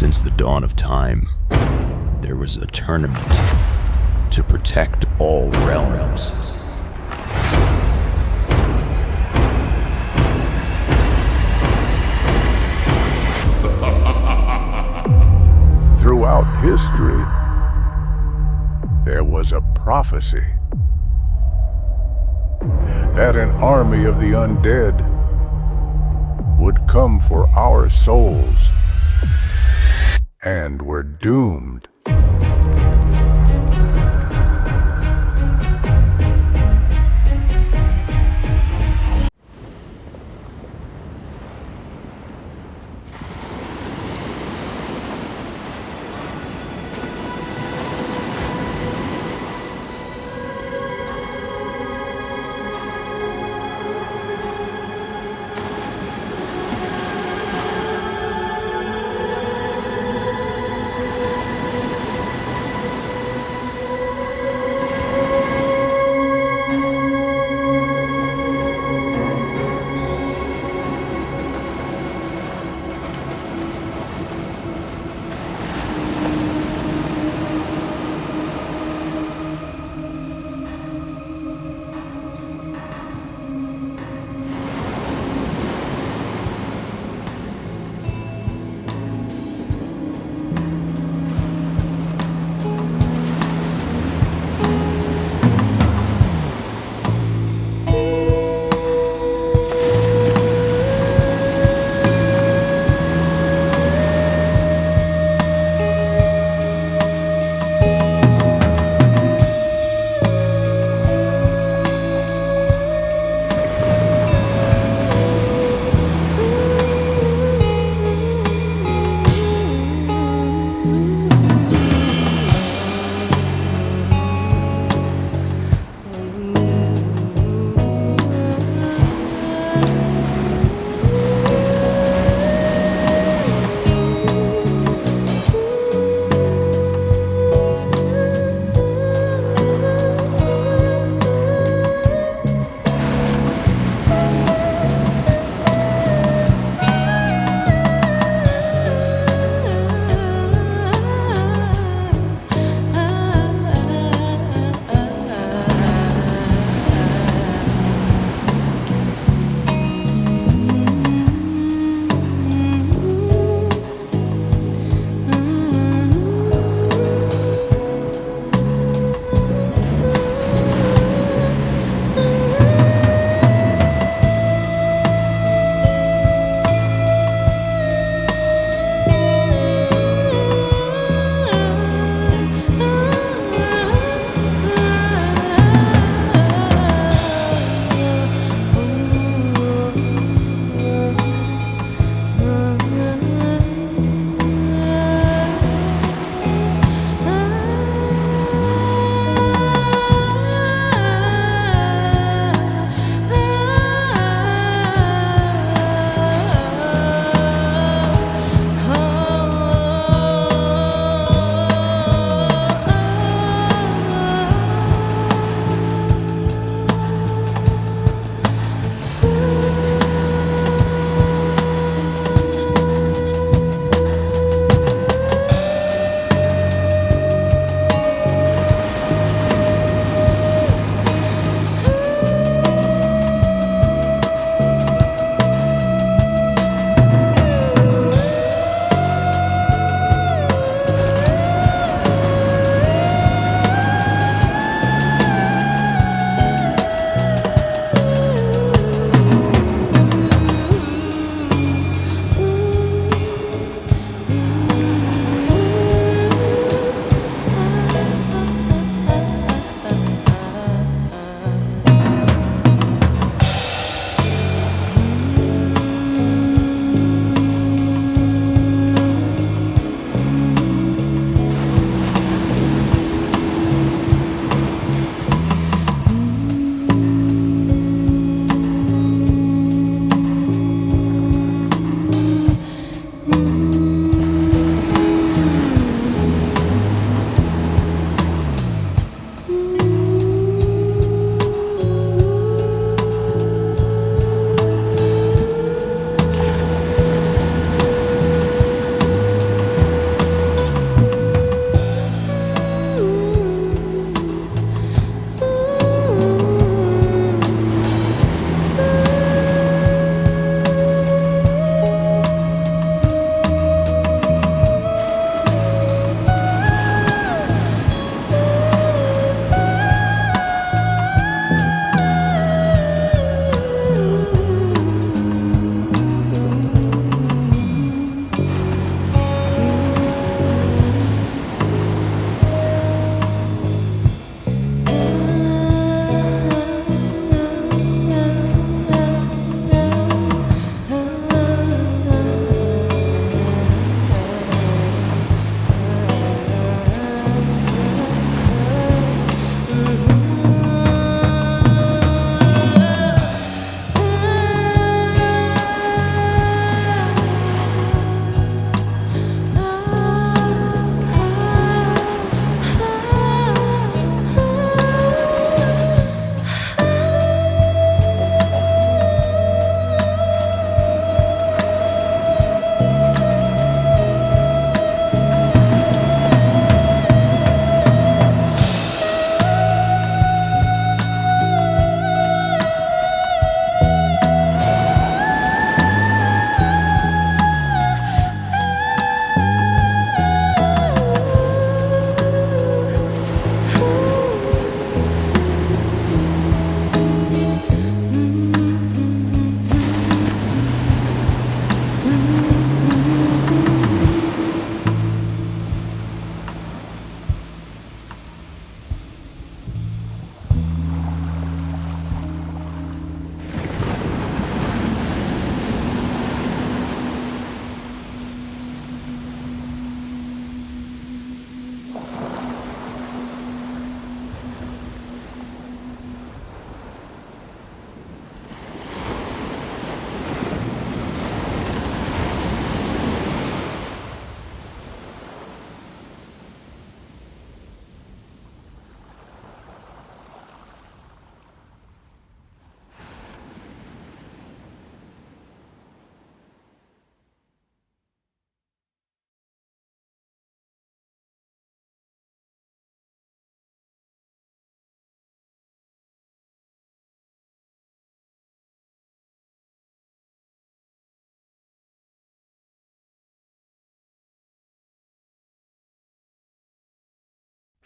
Since the dawn of time, there was a tournament to protect all realms. Throughout history, there was a prophecy that an army of the undead would come for our souls, and were doomed.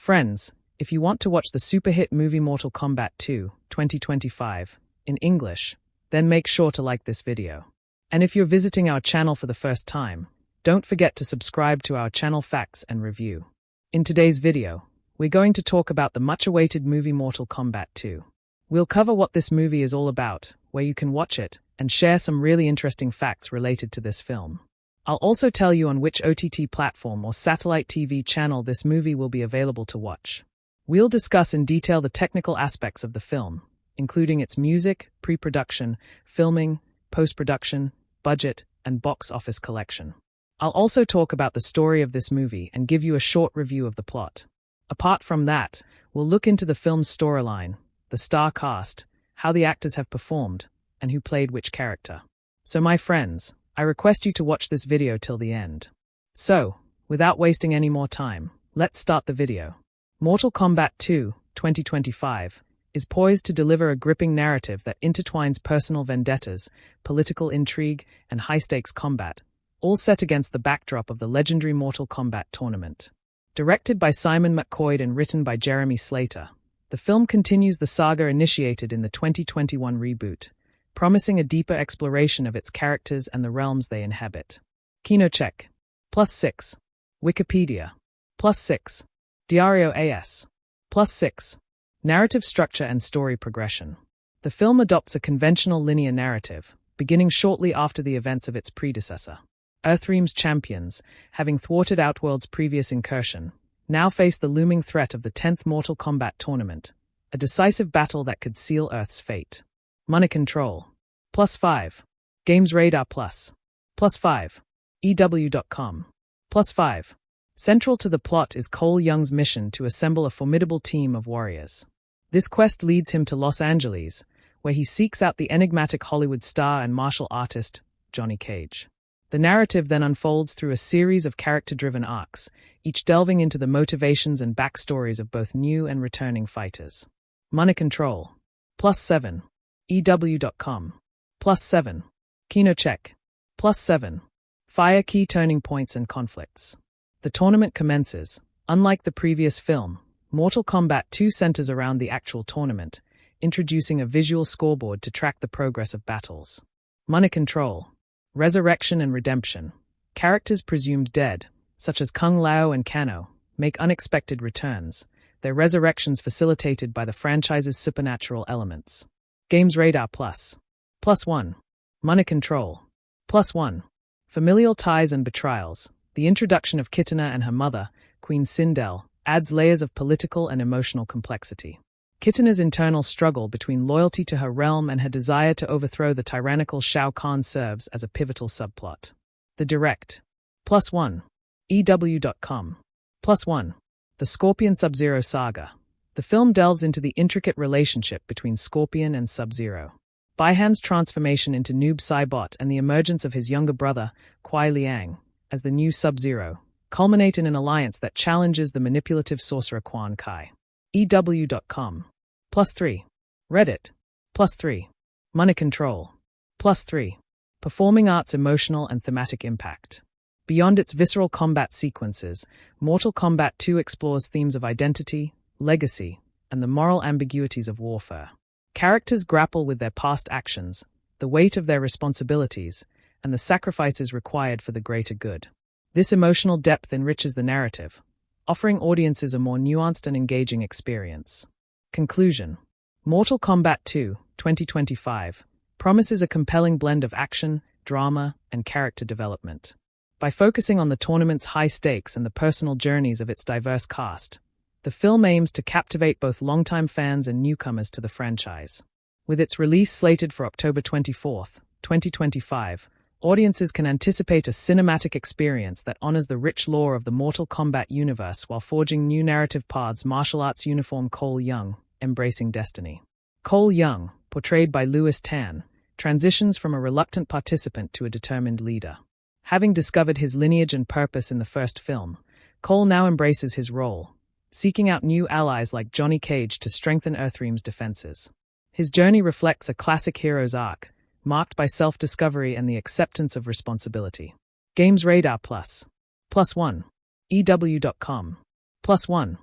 Friends, if you want to watch the super hit movie Mortal Kombat 2, 2025, in English, then make sure to like this video. And if you're visiting our channel for the first time, don't forget to subscribe to our channel Facts and Review. In today's video, we're going to talk about the much-awaited movie Mortal Kombat 2. We'll cover what this movie is all about, where you can watch it, and share some really interesting facts related to this film. I'll also tell you on which OTT platform or satellite TV channel this movie will be available to watch. We'll discuss in detail the technical aspects of the film, including its music, pre-production, filming, post-production, budget, and box office collection. I'll also talk about the story of this movie and give you a short review of the plot. Apart from that, we'll look into the film's storyline, the star cast, how the actors have performed, and who played which character. So my friends, I request you to watch this video till the end. So, without wasting any more time, let's start the video. Mortal Kombat 2, 2025, is poised to deliver a gripping narrative that intertwines personal vendettas, political intrigue, and high-stakes combat, all set against the backdrop of the legendary Mortal Kombat tournament. Directed by Simon McCoy and written by Jeremy Slater, the film continues the saga initiated in the 2021 reboot, promising a deeper exploration of its characters and the realms they inhabit. Kinocheck. +6. Wikipedia. +6. Diario AS. +6. Narrative structure and story progression. The film adopts a conventional linear narrative, beginning shortly after the events of its predecessor. Earthrealm's champions, having thwarted Outworld's previous incursion, now face the looming threat of the 10th Mortal Kombat tournament, a decisive battle that could seal Earth's fate. Money Control. +5. Games Radar Plus. +5. EW.com. +5. Central to the plot is Cole Young's mission to assemble a formidable team of warriors. This quest leads him to Los Angeles, where he seeks out the enigmatic Hollywood star and martial artist, Johnny Cage. The narrative then unfolds through a series of character-driven arcs, each delving into the motivations and backstories of both new and returning fighters. Money Control. +7. EW.com. +7. Kinocheck. +7. Fire key turning points and conflicts. The tournament commences. Unlike the previous film, Mortal Kombat 2 centers around the actual tournament, introducing a visual scoreboard to track the progress of battles. Money Control. Resurrection and redemption. Characters presumed dead, such as Kung Lao and Kano, make unexpected returns, their resurrections facilitated by the franchise's supernatural elements. Games Radar Plus. +1. Money Control. +1. Familial ties and betrayals. The introduction of Kitana and her mother, Queen Sindel, adds layers of political and emotional complexity. Kitana's internal struggle between loyalty to her realm and her desire to overthrow the tyrannical Shao Kahn serves as a pivotal subplot. The Direct. +1. EW.com. +1. The Scorpion Sub-Zero Saga. The film delves into the intricate relationship between Scorpion and Sub-Zero. Baihan's transformation into Noob Saibot and the emergence of his younger brother, Kuai Liang, as the new Sub-Zero, culminate in an alliance that challenges the manipulative sorcerer Quan Kai. EW.com. +3. Reddit. +3. Money Control. +3. Performing Arts Emotional and Thematic Impact. Beyond its visceral combat sequences, Mortal Kombat 2 explores themes of identity, legacy, and the moral ambiguities of warfare. Characters grapple with their past actions, the weight of their responsibilities, and the sacrifices required for the greater good. This emotional depth enriches the narrative, offering audiences a more nuanced and engaging experience. Conclusion. Mortal Kombat 2, 2025, promises a compelling blend of action, drama, and character development. By focusing on the tournament's high stakes and the personal journeys of its diverse cast, the film aims to captivate both longtime fans and newcomers to the franchise. With its release slated for October 24, 2025, audiences can anticipate a cinematic experience that honors the rich lore of the Mortal Kombat universe while forging new narrative paths. Martial arts uniform Cole Young, embracing destiny. Cole Young, portrayed by Lewis Tan, transitions from a reluctant participant to a determined leader. Having discovered his lineage and purpose in the first film, Cole now embraces his role, seeking out new allies like Johnny Cage to strengthen Earthrealm's defenses. His journey reflects a classic hero's arc, marked by self-discovery and the acceptance of responsibility. Games Radar Plus. +1. EW.com. +1.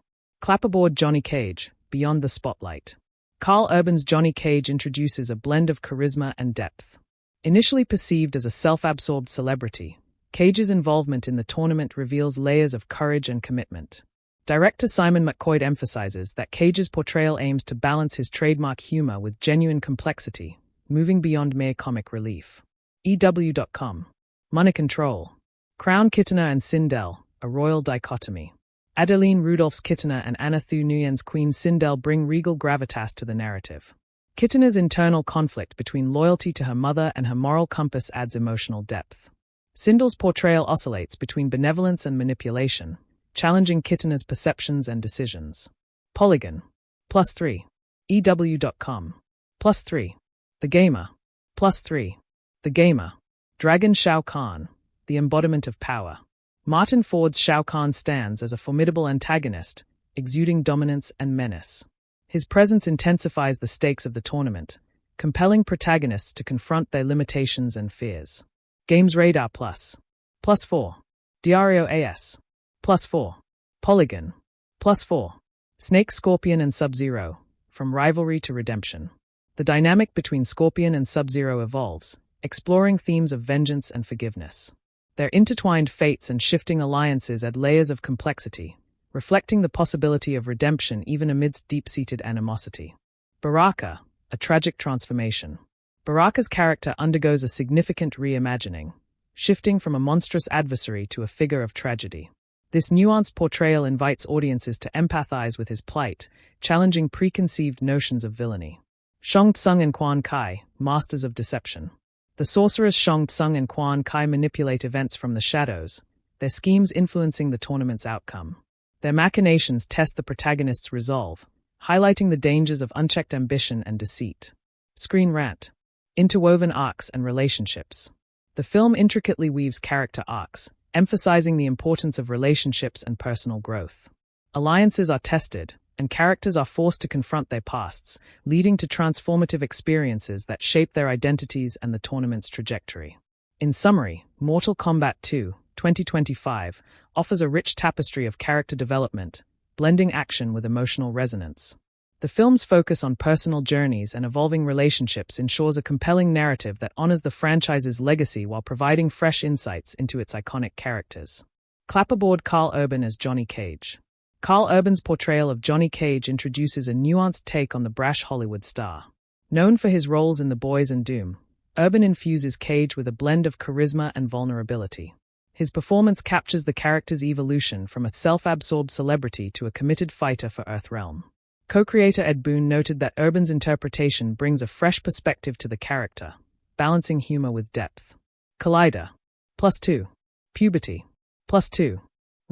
Clapperboard Johnny Cage, Beyond the Spotlight. Carl Urban's Johnny Cage introduces a blend of charisma and depth. Initially perceived as a self-absorbed celebrity, Cage's involvement in the tournament reveals layers of courage and commitment. Director Simon McCoy emphasizes that Cage's portrayal aims to balance his trademark humor with genuine complexity, moving beyond mere comic relief. EW.com. Money Control. Crown Kitchener and Sindel, a royal dichotomy. Adeline Rudolph's Kitchener and Anna Thu Nguyen's Queen Sindel bring regal gravitas to the narrative. Kitchener's internal conflict between loyalty to her mother and her moral compass adds emotional depth. Sindel's portrayal oscillates between benevolence and manipulation, challenging Kitchener's perceptions and decisions. Polygon. +3. EW.com. +3. The Gamer. +3. The Gamer. Dragon Shao Kahn, the embodiment of power. Martin Ford's Shao Kahn stands as a formidable antagonist, exuding dominance and menace. His presence intensifies the stakes of the tournament, compelling protagonists to confront their limitations and fears. Games Radar +4. Diario AS. +4. Polygon. +4. Snake, Scorpion and Sub-Zero, from rivalry to redemption. The dynamic between Scorpion and Sub-Zero evolves, exploring themes of vengeance and forgiveness. Their intertwined fates and shifting alliances add layers of complexity, reflecting the possibility of redemption even amidst deep-seated animosity. Baraka, a tragic transformation. Baraka's character undergoes a significant reimagining, shifting from a monstrous adversary to a figure of tragedy. This nuanced portrayal invites audiences to empathize with his plight, challenging preconceived notions of villainy. Shang Tsung and Quan Kai, Masters of Deception. The sorcerers Shang Tsung and Quan Kai manipulate events from the shadows, their schemes influencing the tournament's outcome. Their machinations test the protagonist's resolve, highlighting the dangers of unchecked ambition and deceit. Screen Rant. Interwoven arcs and relationships. The film intricately weaves character arcs, emphasizing the importance of relationships and personal growth. Alliances are tested, and characters are forced to confront their pasts, leading to transformative experiences that shape their identities and the tournament's trajectory. In summary, Mortal Kombat 2, 2025, offers a rich tapestry of character development, blending action with emotional resonance. The film's focus on personal journeys and evolving relationships ensures a compelling narrative that honors the franchise's legacy while providing fresh insights into its iconic characters. Clapperboard Carl Urban as Johnny Cage. Carl Urban's portrayal of Johnny Cage introduces a nuanced take on the brash Hollywood star. Known for his roles in The Boys and Doom, Urban infuses Cage with a blend of charisma and vulnerability. His performance captures the character's evolution from a self-absorbed celebrity to a committed fighter for Earthrealm. Co-creator Ed Boon noted that Urban's interpretation brings a fresh perspective to the character, balancing humor with depth. Collider. +2. Puberty. +2.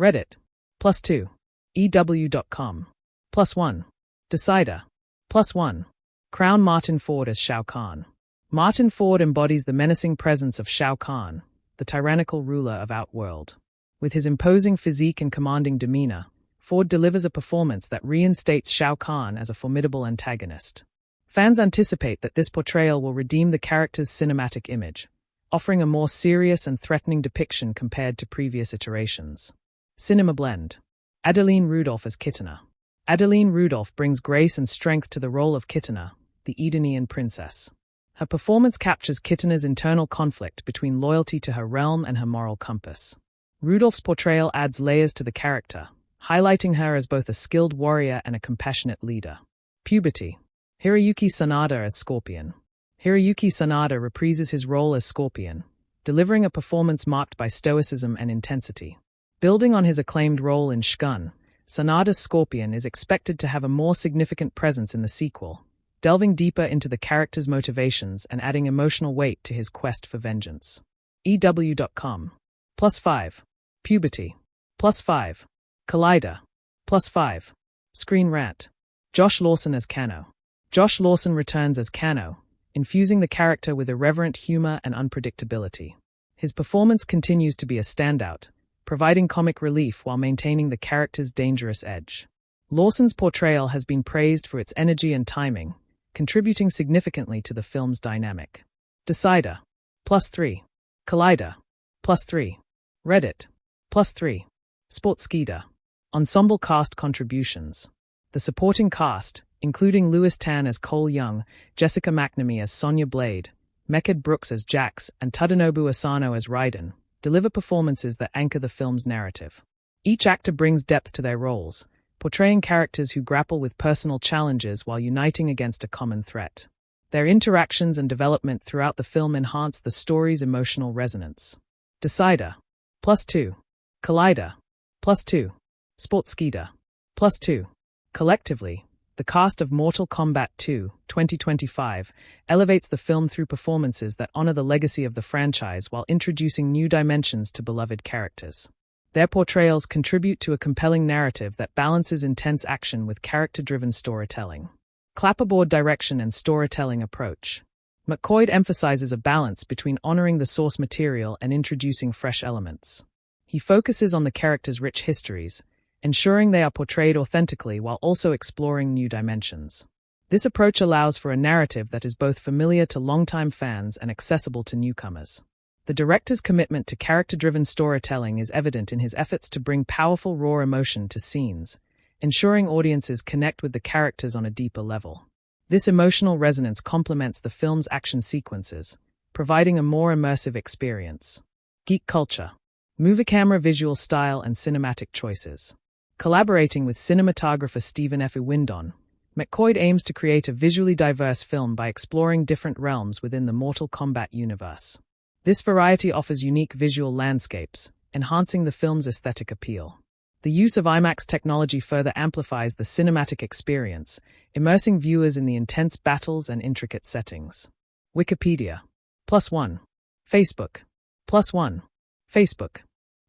Reddit. +2. EW.com. +1. Decider. +1. Crown Martin Ford as Shao Kahn. Martin Ford embodies the menacing presence of Shao Kahn, the tyrannical ruler of Outworld. With his imposing physique and commanding demeanor, Ford delivers a performance that reinstates Shao Kahn as a formidable antagonist. Fans anticipate that this portrayal will redeem the character's cinematic image, offering a more serious and threatening depiction compared to previous iterations. Cinema Blend. Adeline Rudolph as Kitchener. Adeline Rudolph brings grace and strength to the role of Kitchener, the Edenian princess. Her performance captures Kitchener's internal conflict between loyalty to her realm and her moral compass. Rudolph's portrayal adds layers to the character, highlighting her as both a skilled warrior and a compassionate leader. Puberty. Hiroyuki Sanada as Scorpion. Hiroyuki Sanada reprises his role as Scorpion, delivering a performance marked by stoicism and intensity. Building on his acclaimed role in Shgun, Sanada's Scorpion is expected to have a more significant presence in the sequel, delving deeper into the character's motivations and adding emotional weight to his quest for vengeance. EW.com. +5. Puberty. +5. Collider. +5. Screen Rant. Josh Lawson as Kano. Josh Lawson returns as Kano, infusing the character with irreverent humor and unpredictability. His performance continues to be a standout, providing comic relief while maintaining the character's dangerous edge. Lawson's portrayal has been praised for its energy and timing, contributing significantly to the film's dynamic. Decider. +3. Collider. +3. Reddit. +3. Sportskeeda. Ensemble cast contributions. The supporting cast, including Louis Tan as Cole Young, Jessica McNamee as Sonya Blade, Mekhed Brooks as Jax, and Tadanobu Asano as Raiden, deliver performances that anchor the film's narrative. Each actor brings depth to their roles, portraying characters who grapple with personal challenges while uniting against a common threat. Their interactions and development throughout the film enhance the story's emotional resonance. Decider. +2. Collider. +2. Sportskeeda. +2. Collectively, the cast of Mortal Kombat 2, 2025, elevates the film through performances that honor the legacy of the franchise while introducing new dimensions to beloved characters. Their portrayals contribute to a compelling narrative that balances intense action with character-driven storytelling. Clapperboard direction and storytelling approach. McCoy emphasizes a balance between honoring the source material and introducing fresh elements. He focuses on the characters' rich histories, ensuring they are portrayed authentically while also exploring new dimensions. This approach allows for a narrative that is both familiar to longtime fans and accessible to newcomers. The director's commitment to character-driven storytelling is evident in his efforts to bring powerful raw emotion to scenes, ensuring audiences connect with the characters on a deeper level. This emotional resonance complements the film's action sequences, providing a more immersive experience. Geek culture. Movie camera visual style and cinematic choices. Collaborating with cinematographer Stephen F. Windon, McCoy aims to create a visually diverse film by exploring different realms within the Mortal Kombat universe. This variety offers unique visual landscapes, enhancing the film's aesthetic appeal. The use of IMAX technology further amplifies the cinematic experience, immersing viewers in the intense battles and intricate settings. Wikipedia. +1. Facebook. +1. Facebook.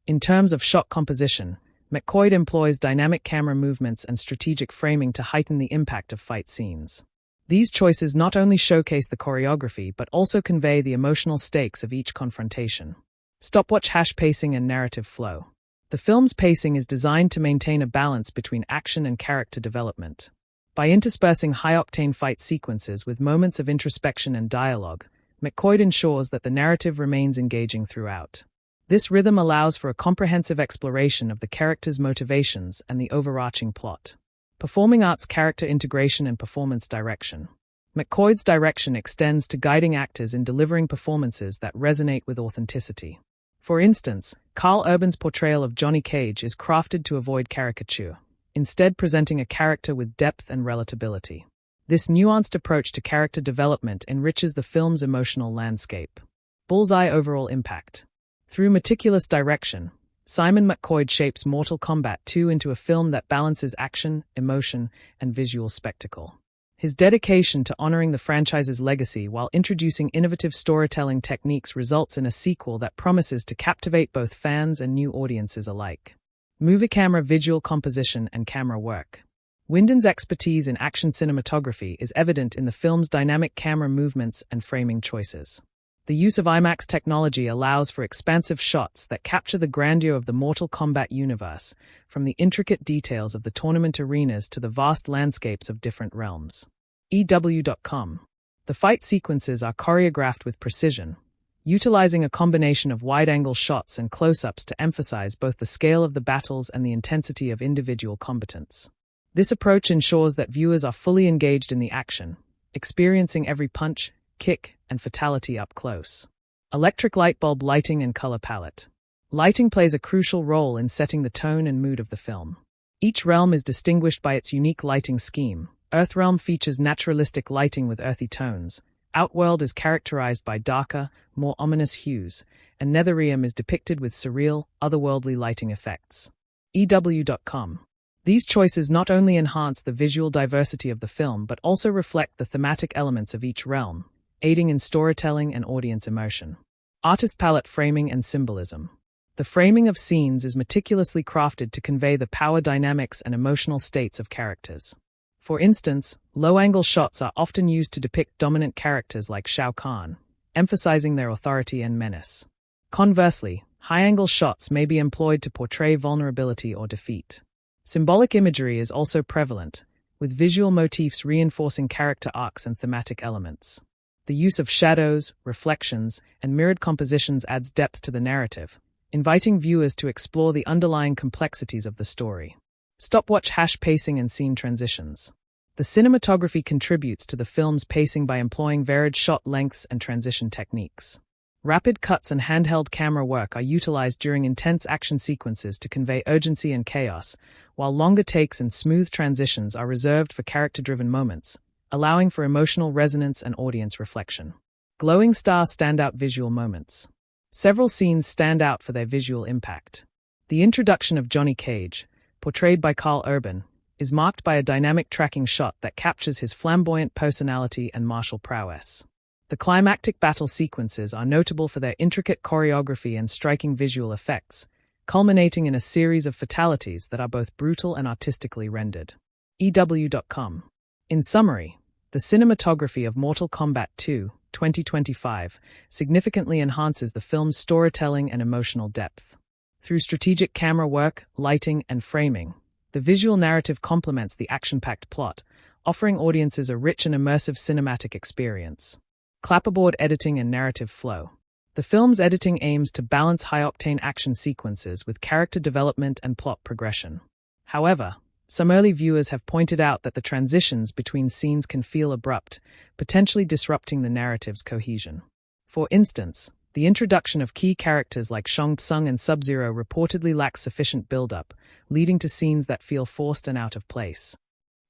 In terms of shot composition, McCoy employs dynamic camera movements and strategic framing to heighten the impact of fight scenes. These choices not only showcase the choreography but also convey the emotional stakes of each confrontation. Stopwatch pacing and narrative flow. The film's pacing is designed to maintain a balance between action and character development. By interspersing high-octane fight sequences with moments of introspection and dialogue, McCoy ensures that the narrative remains engaging throughout. This rhythm allows for a comprehensive exploration of the character's motivations and the overarching plot. Performing arts character integration and performance direction. McCoy's direction extends to guiding actors in delivering performances that resonate with authenticity. For instance, Carl Urban's portrayal of Johnny Cage is crafted to avoid caricature, instead presenting a character with depth and relatability. This nuanced approach to character development enriches the film's emotional landscape. Bullseye overall impact. Through meticulous direction, Simon McCoy shapes Mortal Kombat 2 into a film that balances action, emotion, and visual spectacle. His dedication to honoring the franchise's legacy while introducing innovative storytelling techniques results in a sequel that promises to captivate both fans and new audiences alike. Movie camera visual composition and camera work. Windon's expertise in action cinematography is evident in the film's dynamic camera movements and framing choices. The use of IMAX technology allows for expansive shots that capture the grandeur of the Mortal Kombat universe, from the intricate details of the tournament arenas to the vast landscapes of different realms. EW.com. The fight sequences are choreographed with precision, utilizing a combination of wide-angle shots and close-ups to emphasize both the scale of the battles and the intensity of individual combatants. This approach ensures that viewers are fully engaged in the action, experiencing every punch, kick, and fatality up close. Electric light bulb lighting and color palette. Lighting plays a crucial role in setting the tone and mood of the film. Each realm is distinguished by its unique lighting scheme. Earthrealm features naturalistic lighting with earthy tones. Outworld is characterized by darker, more ominous hues, and Netherrealm is depicted with surreal, otherworldly lighting effects. EW.com. These choices not only enhance the visual diversity of the film but also reflect the thematic elements of each realm, aiding in storytelling and audience immersion. Artist palette framing and symbolism. The framing of scenes is meticulously crafted to convey the power dynamics and emotional states of characters. For instance, low-angle shots are often used to depict dominant characters like Shao Kahn, emphasizing their authority and menace. Conversely, high-angle shots may be employed to portray vulnerability or defeat. Symbolic imagery is also prevalent, with visual motifs reinforcing character arcs and thematic elements. The use of shadows, reflections, and mirrored compositions adds depth to the narrative, inviting viewers to explore the underlying complexities of the story. Stopwatch pacing and scene transitions. The cinematography contributes to the film's pacing by employing varied shot lengths and transition techniques. Rapid cuts and handheld camera work are utilized during intense action sequences to convey urgency and chaos, while longer takes and smooth transitions are reserved for character-driven moments, allowing for emotional resonance and audience reflection. Glowing star standout visual moments. Several scenes stand out for their visual impact. The introduction of Johnny Cage, portrayed by Karl Urban, is marked by a dynamic tracking shot that captures his flamboyant personality and martial prowess. The climactic battle sequences are notable for their intricate choreography and striking visual effects, culminating in a series of fatalities that are both brutal and artistically rendered. EW.com. In summary, the cinematography of Mortal Kombat 2, 2025, significantly enhances the film's storytelling and emotional depth. Through strategic camera work, lighting, and framing, the visual narrative complements the action-packed plot, offering audiences a rich and immersive cinematic experience. Clapperboard editing and narrative flow. The film's editing aims to balance high-octane action sequences with character development and plot progression. However, some early viewers have pointed out that the transitions between scenes can feel abrupt, potentially disrupting the narrative's cohesion. For instance, the introduction of key characters like Shang Tsung and Sub-Zero reportedly lacks sufficient build-up, leading to scenes that feel forced and out of place.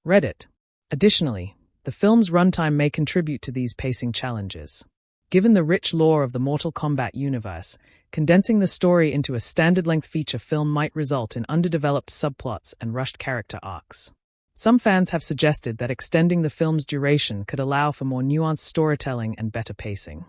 Reddit. Additionally, the film's runtime may contribute to these pacing challenges. Given the rich lore of the Mortal Kombat universe, condensing the story into a standard-length feature film might result in underdeveloped subplots and rushed character arcs. Some fans have suggested that extending the film's duration could allow for more nuanced storytelling and better pacing.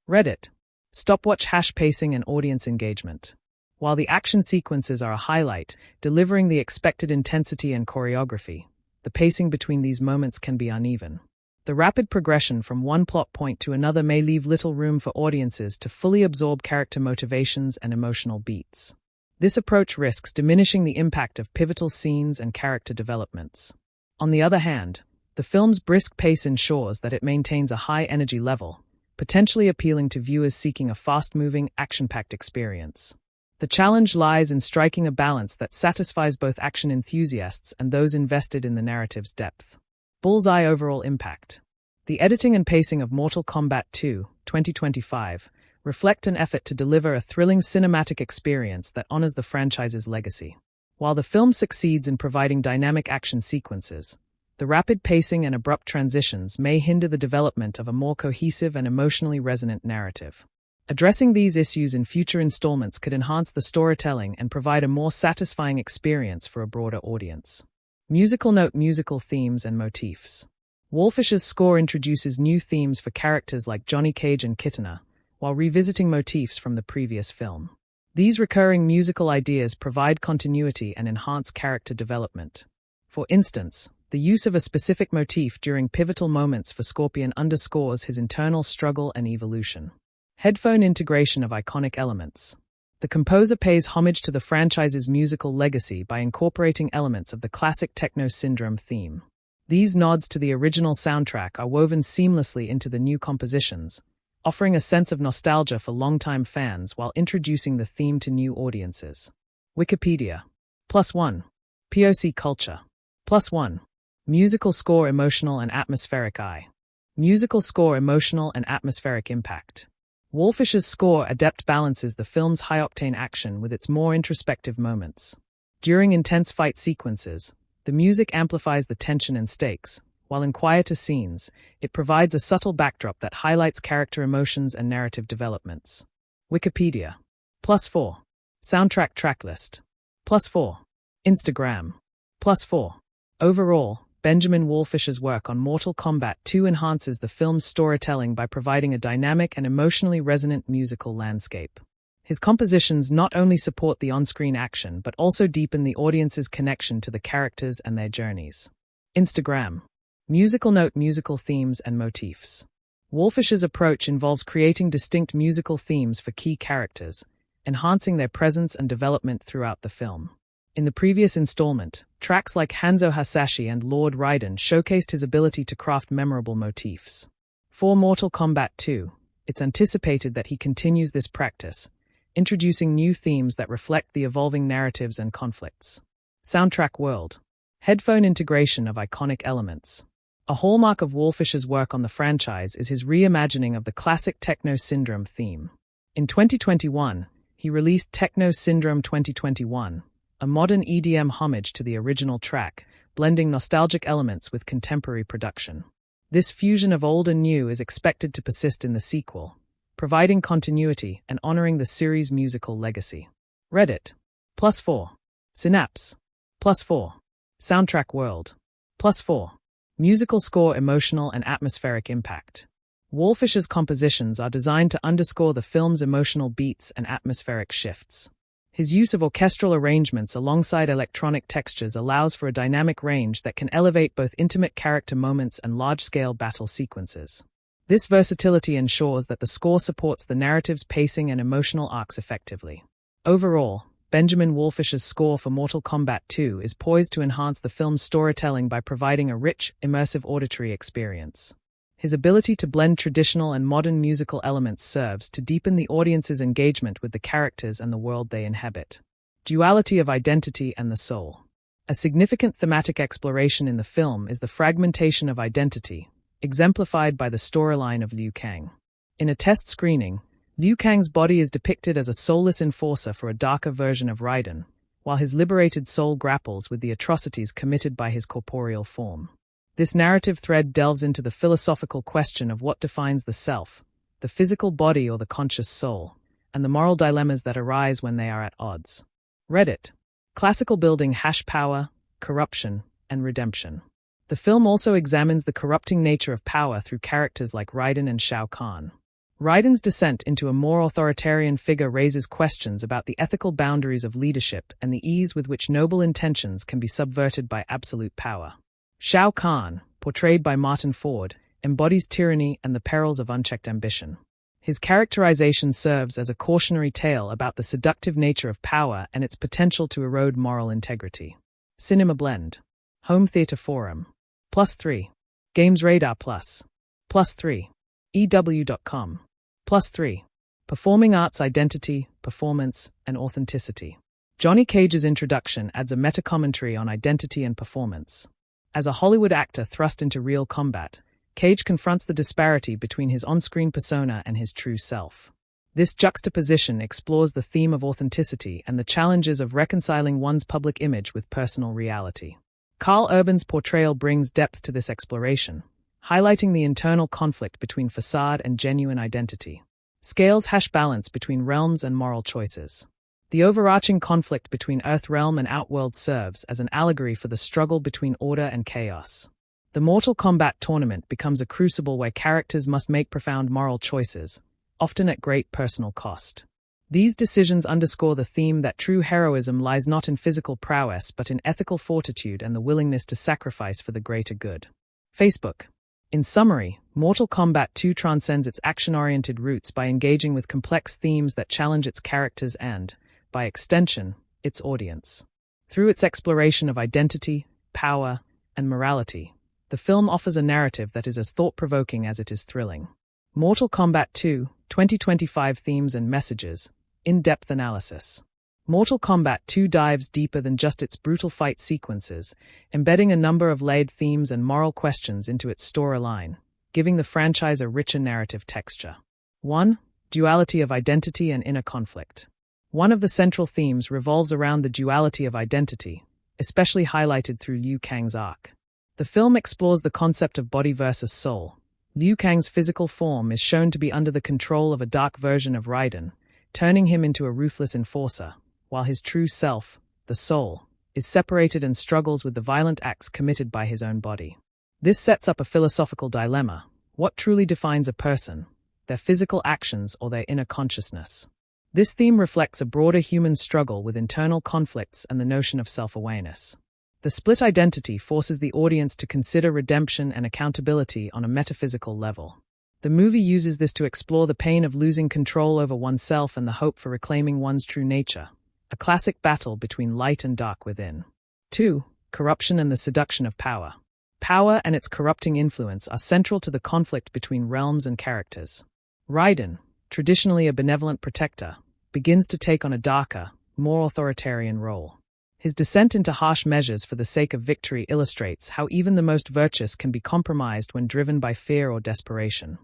Reddit. Stopwatch pacing and audience engagement. While the action sequences are a highlight, delivering the expected intensity and choreography, the pacing between these moments can be uneven. The rapid progression from one plot point to another may leave little room for audiences to fully absorb character motivations and emotional beats. This approach risks diminishing the impact of pivotal scenes and character developments. On the other hand, the film's brisk pace ensures that it maintains a high energy level, potentially appealing to viewers seeking a fast-moving, action-packed experience. The challenge lies in striking a balance that satisfies both action enthusiasts and those invested in the narrative's depth. Bullseye overall impact. The editing and pacing of Mortal Kombat 2, 2025, reflect an effort to deliver a thrilling cinematic experience that honors the franchise's legacy. While the film succeeds in providing dynamic action sequences, the rapid pacing and abrupt transitions may hinder the development of a more cohesive and emotionally resonant narrative. Addressing these issues in future installments could enhance the storytelling and provide a more satisfying experience for a broader audience. Musical note: musical themes and motifs. Wolfish's score introduces new themes for characters like Johnny Cage and Kitana, while revisiting motifs from the previous film. These recurring musical ideas provide continuity and enhance character development. For instance, the use of a specific motif during pivotal moments for Scorpion underscores his internal struggle and evolution. Headphone integration of iconic elements. The composer pays homage to the franchise's musical legacy by incorporating elements of the classic Techno Syndrome theme. These nods to the original soundtrack are woven seamlessly into the new compositions, offering a sense of nostalgia for longtime fans while introducing the theme to new audiences. Wikipedia. +1. POC culture. +1. Musical score: emotional and atmospheric eye. Musical score: emotional and atmospheric impact. Wolfish's score adept balances the film's high-octane action with its more introspective moments. During intense fight sequences, the music amplifies the tension and stakes, while in quieter scenes, it provides a subtle backdrop that highlights character emotions and narrative developments. Wikipedia. +4. Soundtrack tracklist. +4. Instagram. +4. Overall, Benjamin Wolfish's work on Mortal Kombat 2 enhances the film's storytelling by providing a dynamic and emotionally resonant musical landscape. His compositions not only support the on-screen action but also deepen the audience's connection to the characters and their journeys. Instagram. Musical note: musical themes and motifs. Wolfish's approach involves creating distinct musical themes for key characters, enhancing their presence and development throughout the film. In the previous installment, tracks like Hanzo Hasashi and Lord Raiden showcased his ability to craft memorable motifs. For Mortal Kombat 2, it's anticipated that he continues this practice, introducing new themes that reflect the evolving narratives and conflicts. Soundtrack world. Headphone integration of iconic elements. A hallmark of Wallfish's work on the franchise is his reimagining of the classic Techno Syndrome theme. In 2021, he released Techno Syndrome 2021, a modern EDM homage to the original track, blending nostalgic elements with contemporary production. This fusion of old and new is expected to persist in the sequel, providing continuity and honoring the series' musical legacy. Reddit. +4. Synapse. +4. Soundtrack world. +4. Musical score emotional and atmospheric impact. Wallfish's compositions are designed to underscore the film's emotional beats and atmospheric shifts. His use of orchestral arrangements alongside electronic textures allows for a dynamic range that can elevate both intimate character moments and large-scale battle sequences. This versatility ensures that the score supports the narrative's pacing and emotional arcs effectively. Overall, Benjamin Wallfish's score for Mortal Kombat 2 is poised to enhance the film's storytelling by providing a rich, immersive auditory experience. His ability to blend traditional and modern musical elements serves to deepen the audience's engagement with the characters and the world they inhabit. Duality of identity and the soul. A significant thematic exploration in the film is the fragmentation of identity, exemplified by the storyline of Liu Kang. In a test screening, Liu Kang's body is depicted as a soulless enforcer for a darker version of Raiden, while his liberated soul grapples with the atrocities committed by his corporeal form. This narrative thread delves into the philosophical question of what defines the self, the physical body or the conscious soul, and the moral dilemmas that arise when they are at odds. Reddit. Classical building #power, corruption, and redemption. The film also examines the corrupting nature of power through characters like Raiden and Shao Kahn. Raiden's descent into a more authoritarian figure raises questions about the ethical boundaries of leadership and the ease with which noble intentions can be subverted by absolute power. Shao Kahn, portrayed by Martin Ford, embodies tyranny and the perils of unchecked ambition. His characterization serves as a cautionary tale about the seductive nature of power and its potential to erode moral integrity. Cinema Blend. Home Theater Forum. +3. Games Radar Plus. +3. EW.com. +3. Performing Arts Identity, Performance, and Authenticity. Johnny Cage's introduction adds a meta-commentary on identity and performance. As a Hollywood actor thrust into real combat, Cage confronts the disparity between his on-screen persona and his true self. This juxtaposition explores the theme of authenticity and the challenges of reconciling one's public image with personal reality. Carl Urban's portrayal brings depth to this exploration, highlighting the internal conflict between facade and genuine identity. Scales balance between realms and moral choices. The overarching conflict between Earth-realm and Outworld serves as an allegory for the struggle between order and chaos. The Mortal Kombat tournament becomes a crucible where characters must make profound moral choices, often at great personal cost. These decisions underscore the theme that true heroism lies not in physical prowess but in ethical fortitude and the willingness to sacrifice for the greater good. Facebook. In summary, Mortal Kombat 2 transcends its action-oriented roots by engaging with complex themes that challenge its characters and, by extension, its audience. Through its exploration of identity, power, and morality, the film offers a narrative that is as thought-provoking as it is thrilling. Mortal Kombat 2, 2025 Themes and Messages, In-Depth Analysis. Mortal Kombat 2 dives deeper than just its brutal fight sequences, embedding a number of layered themes and moral questions into its storyline, giving the franchise a richer narrative texture. 1. Duality of identity and inner conflict. One of the central themes revolves around the duality of identity, especially highlighted through Liu Kang's arc. The film explores the concept of body versus soul. Liu Kang's physical form is shown to be under the control of a dark version of Raiden, turning him into a ruthless enforcer, while his true self, the soul, is separated and struggles with the violent acts committed by his own body. This sets up a philosophical dilemma. What truly defines a person, their physical actions or their inner consciousness? This theme reflects a broader human struggle with internal conflicts and the notion of self-awareness. The split identity forces the audience to consider redemption and accountability on a metaphysical level. The movie uses this to explore the pain of losing control over oneself and the hope for reclaiming one's true nature, a classic battle between light and dark within. 2. Corruption and the seduction of power. Power and its corrupting influence are central to the conflict between realms and characters. Raiden, traditionally a benevolent protector, begins to take on a darker, more authoritarian role. His descent into harsh measures for the sake of victory illustrates how even the most virtuous can be compromised when driven by fear or desperation.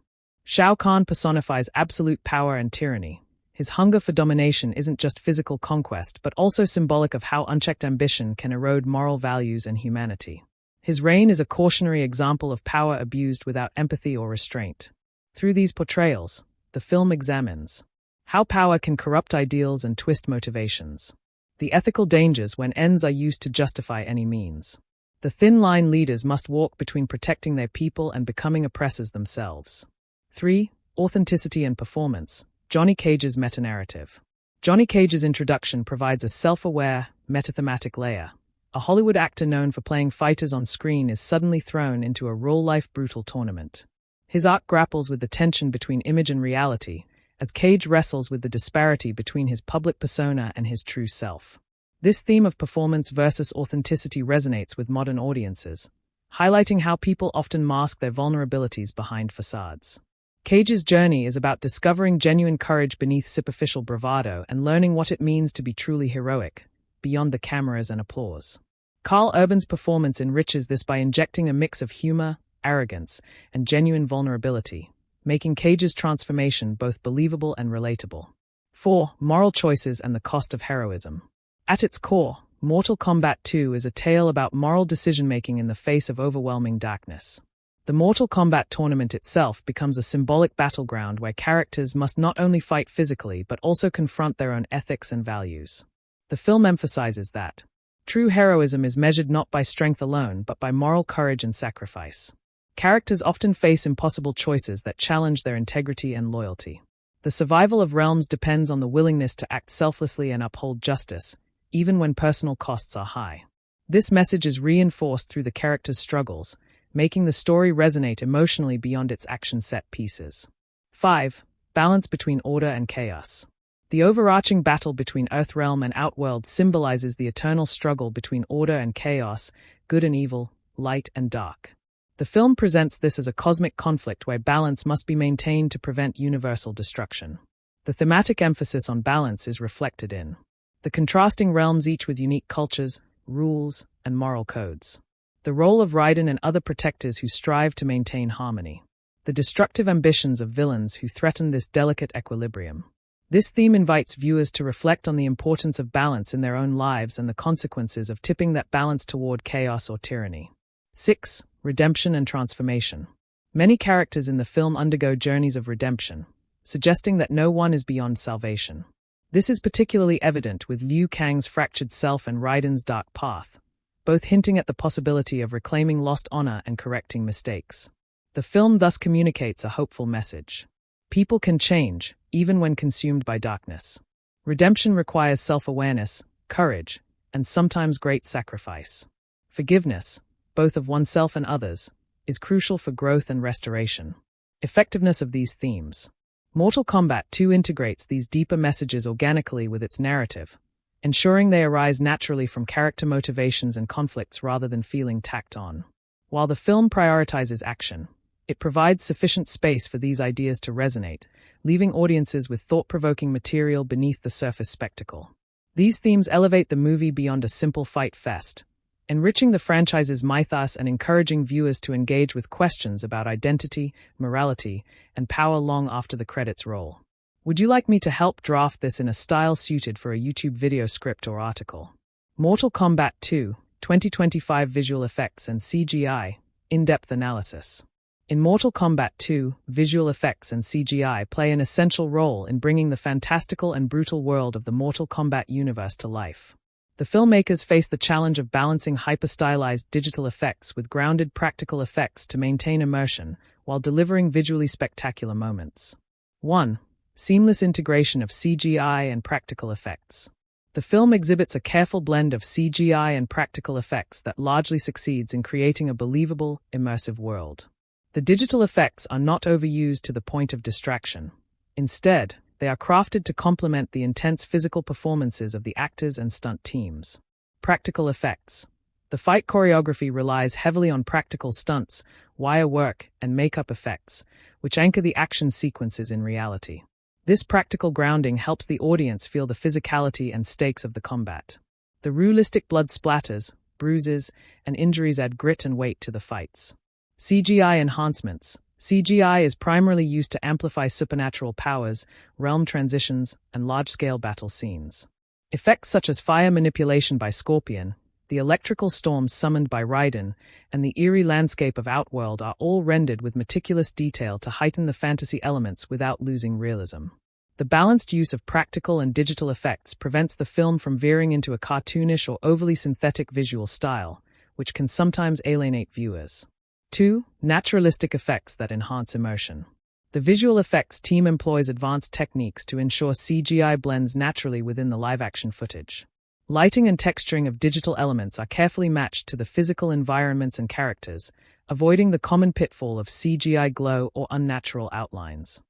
Shao Kahn personifies absolute power and tyranny. His hunger for domination isn't just physical conquest, but also symbolic of how unchecked ambition can erode moral values and humanity. His reign is a cautionary example of power abused without empathy or restraint. Through these portrayals, the film examines how power can corrupt ideals and twist motivations, the ethical dangers when ends are used to justify any means. The thin line leaders must walk between protecting their people and becoming oppressors themselves. 3. Authenticity and performance. Johnny Cage's meta-narrative. Johnny Cage's introduction provides a self-aware, metathematic layer. A Hollywood actor known for playing fighters on screen is suddenly thrown into a real-life brutal tournament. His arc grapples with the tension between image and reality, as Cage wrestles with the disparity between his public persona and his true self. This theme of performance versus authenticity resonates with modern audiences, highlighting how people often mask their vulnerabilities behind facades. Cage's journey is about discovering genuine courage beneath superficial bravado and learning what it means to be truly heroic, beyond the cameras and applause. Karl Urban's performance enriches this by injecting a mix of humor, arrogance, and genuine vulnerability, making Cage's transformation both believable and relatable. 4. Moral choices and the cost of heroism. At its core, Mortal Kombat 2 is a tale about moral decision-making in the face of overwhelming darkness. The Mortal Kombat tournament itself becomes a symbolic battleground where characters must not only fight physically but also confront their own ethics and values. The film emphasizes that true heroism is measured not by strength alone but by moral courage and sacrifice. Characters often face impossible choices that challenge their integrity and loyalty. The survival of realms depends on the willingness to act selflessly and uphold justice, even when personal costs are high. This message is reinforced through the characters' struggles, making the story resonate emotionally beyond its action set pieces. 5. Balance between order and chaos. The overarching battle between Earthrealm and Outworld symbolizes the eternal struggle between order and chaos, good and evil, light and dark. The film presents this as a cosmic conflict where balance must be maintained to prevent universal destruction. The thematic emphasis on balance is reflected in the contrasting realms, each with unique cultures, rules, and moral codes. The role of Raiden and other protectors who strive to maintain harmony. The destructive ambitions of villains who threaten this delicate equilibrium. This theme invites viewers to reflect on the importance of balance in their own lives and the consequences of tipping that balance toward chaos or tyranny. 6. Redemption and transformation. Many characters in the film undergo journeys of redemption, suggesting that no one is beyond salvation. This is particularly evident with Liu Kang's fractured self and Raiden's dark path, both hinting at the possibility of reclaiming lost honor and correcting mistakes. The film thus communicates a hopeful message. People can change, even when consumed by darkness. Redemption requires self-awareness, courage, and sometimes great sacrifice. Forgiveness, both of oneself and others, is crucial for growth and restoration. Effectiveness of these themes. Mortal Kombat 2 integrates these deeper messages organically with its narrative, ensuring they arise naturally from character motivations and conflicts rather than feeling tacked on. While the film prioritizes action, it provides sufficient space for these ideas to resonate, leaving audiences with thought-provoking material beneath the surface spectacle. These themes elevate the movie beyond a simple fight fest, enriching the franchise's mythos and encouraging viewers to engage with questions about identity, morality, and power long after the credits roll. Would you like me to help draft this in a style suited for a YouTube video script or article? Mortal Kombat 2, 2025 Visual Effects and CGI, In-Depth Analysis. In Mortal Kombat 2, visual effects and CGI play an essential role in bringing the fantastical and brutal world of the Mortal Kombat universe to life. The filmmakers face the challenge of balancing hyper-stylized digital effects with grounded practical effects to maintain immersion while delivering visually spectacular moments. 1. Seamless integration of CGI and practical effects. The film exhibits a careful blend of CGI and practical effects that largely succeeds in creating a believable, immersive world. The digital effects are not overused to the point of distraction. Instead, they are crafted to complement the intense physical performances of the actors and stunt teams. Practical effects. The fight choreography relies heavily on practical stunts, wire work, and makeup effects, which anchor the action sequences in reality. This practical grounding helps the audience feel the physicality and stakes of the combat. The realistic blood splatters, bruises, and injuries add grit and weight to the fights. CGI enhancements. CGI is primarily used to amplify supernatural powers, realm transitions, and large-scale battle scenes. Effects such as fire manipulation by Scorpion, the electrical storms summoned by Raiden, and the eerie landscape of Outworld are all rendered with meticulous detail to heighten the fantasy elements without losing realism. The balanced use of practical and digital effects prevents the film from veering into a cartoonish or overly synthetic visual style, which can sometimes alienate viewers. 2. Naturalistic effects that enhance emotion. The visual effects team employs advanced techniques to ensure CGI blends naturally within the live-action footage. Lighting and texturing of digital elements are carefully matched to the physical environments and characters, avoiding the common pitfall of CGI glow or unnatural outlines.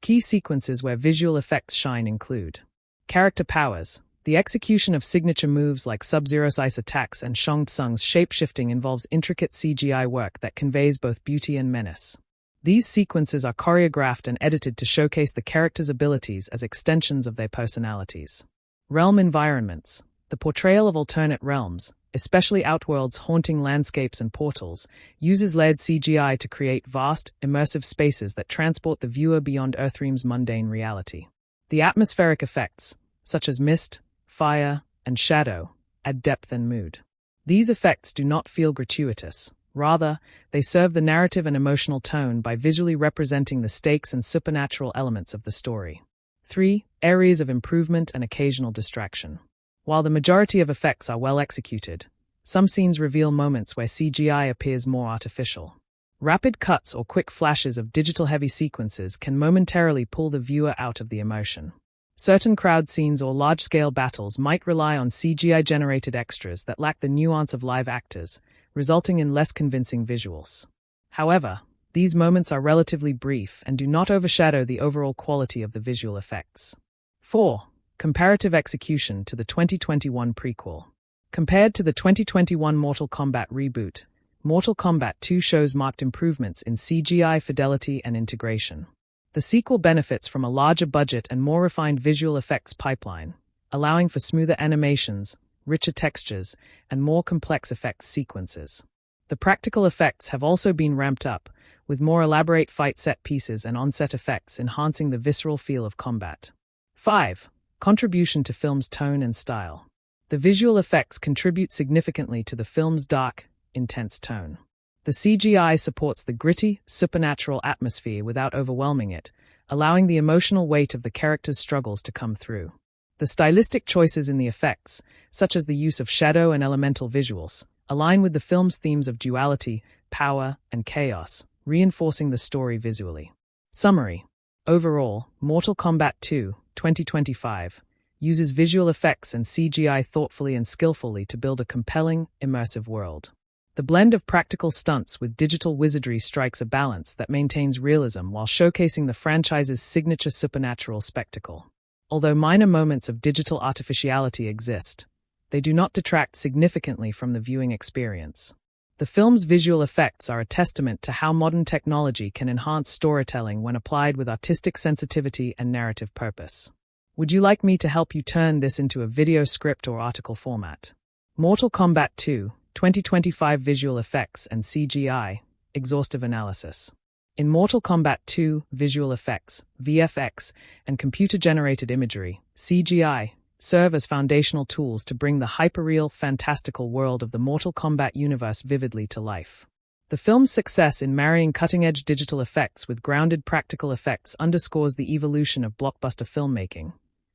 Key sequences where visual effects shine include character powers. The execution of signature moves like Sub-Zero's ice attacks and Shang Tsung's shape-shifting involves intricate CGI work that conveys both beauty and menace. These sequences are choreographed and edited to showcase the characters' abilities as extensions of their personalities. Realm environments. The portrayal of alternate realms, especially Outworld's haunting landscapes and portals, uses layered CGI to create vast, immersive spaces that transport the viewer beyond Earthrealm's mundane reality. The atmospheric effects, such as mist, fire, and shadow, add depth and mood. These effects do not feel gratuitous. Rather, they serve the narrative and emotional tone by visually representing the stakes and supernatural elements of the story. 3. Areas of improvement and occasional distraction. While the majority of effects are well executed, some scenes reveal moments where CGI appears more artificial. Rapid cuts or quick flashes of digital-heavy sequences can momentarily pull the viewer out of the emotion. Certain crowd scenes or large-scale battles might rely on CGI-generated extras that lack the nuance of live actors, resulting in less convincing visuals. However, these moments are relatively brief and do not overshadow the overall quality of the visual effects. 4. Comparative execution to the 2021 prequel. Compared to the 2021 Mortal Kombat reboot, Mortal Kombat 2 shows marked improvements in CGI fidelity and integration. The sequel benefits from a larger budget and more refined visual effects pipeline, allowing for smoother animations, richer textures, and more complex effects sequences. The practical effects have also been ramped up, with more elaborate fight set pieces and on-set effects enhancing the visceral feel of combat. 5. Contribution to film's tone and style. The visual effects contribute significantly to the film's dark, intense tone. The CGI supports the gritty, supernatural atmosphere without overwhelming it, allowing the emotional weight of the characters' struggles to come through. The stylistic choices in the effects, such as the use of shadow and elemental visuals, align with the film's themes of duality, power, and chaos, reinforcing the story visually. Summary. Overall, Mortal Kombat 2, 2025, uses visual effects and CGI thoughtfully and skillfully to build a compelling, immersive world. The blend of practical stunts with digital wizardry strikes a balance that maintains realism while showcasing the franchise's signature supernatural spectacle. Although minor moments of digital artificiality exist, they do not detract significantly from the viewing experience. The film's visual effects are a testament to how modern technology can enhance storytelling when applied with artistic sensitivity and narrative purpose. Would you like me to help you turn this into a video script or article format? Mortal Kombat 2, 2025 Visual Effects and CGI, Exhaustive Analysis. In Mortal Kombat 2, visual effects, VFX, and computer-generated imagery, CGI, serve as foundational tools to bring the hyperreal, fantastical world of the Mortal Kombat universe vividly to life. The film's success in marrying cutting-edge digital effects with grounded practical effects underscores the evolution of blockbuster filmmaking,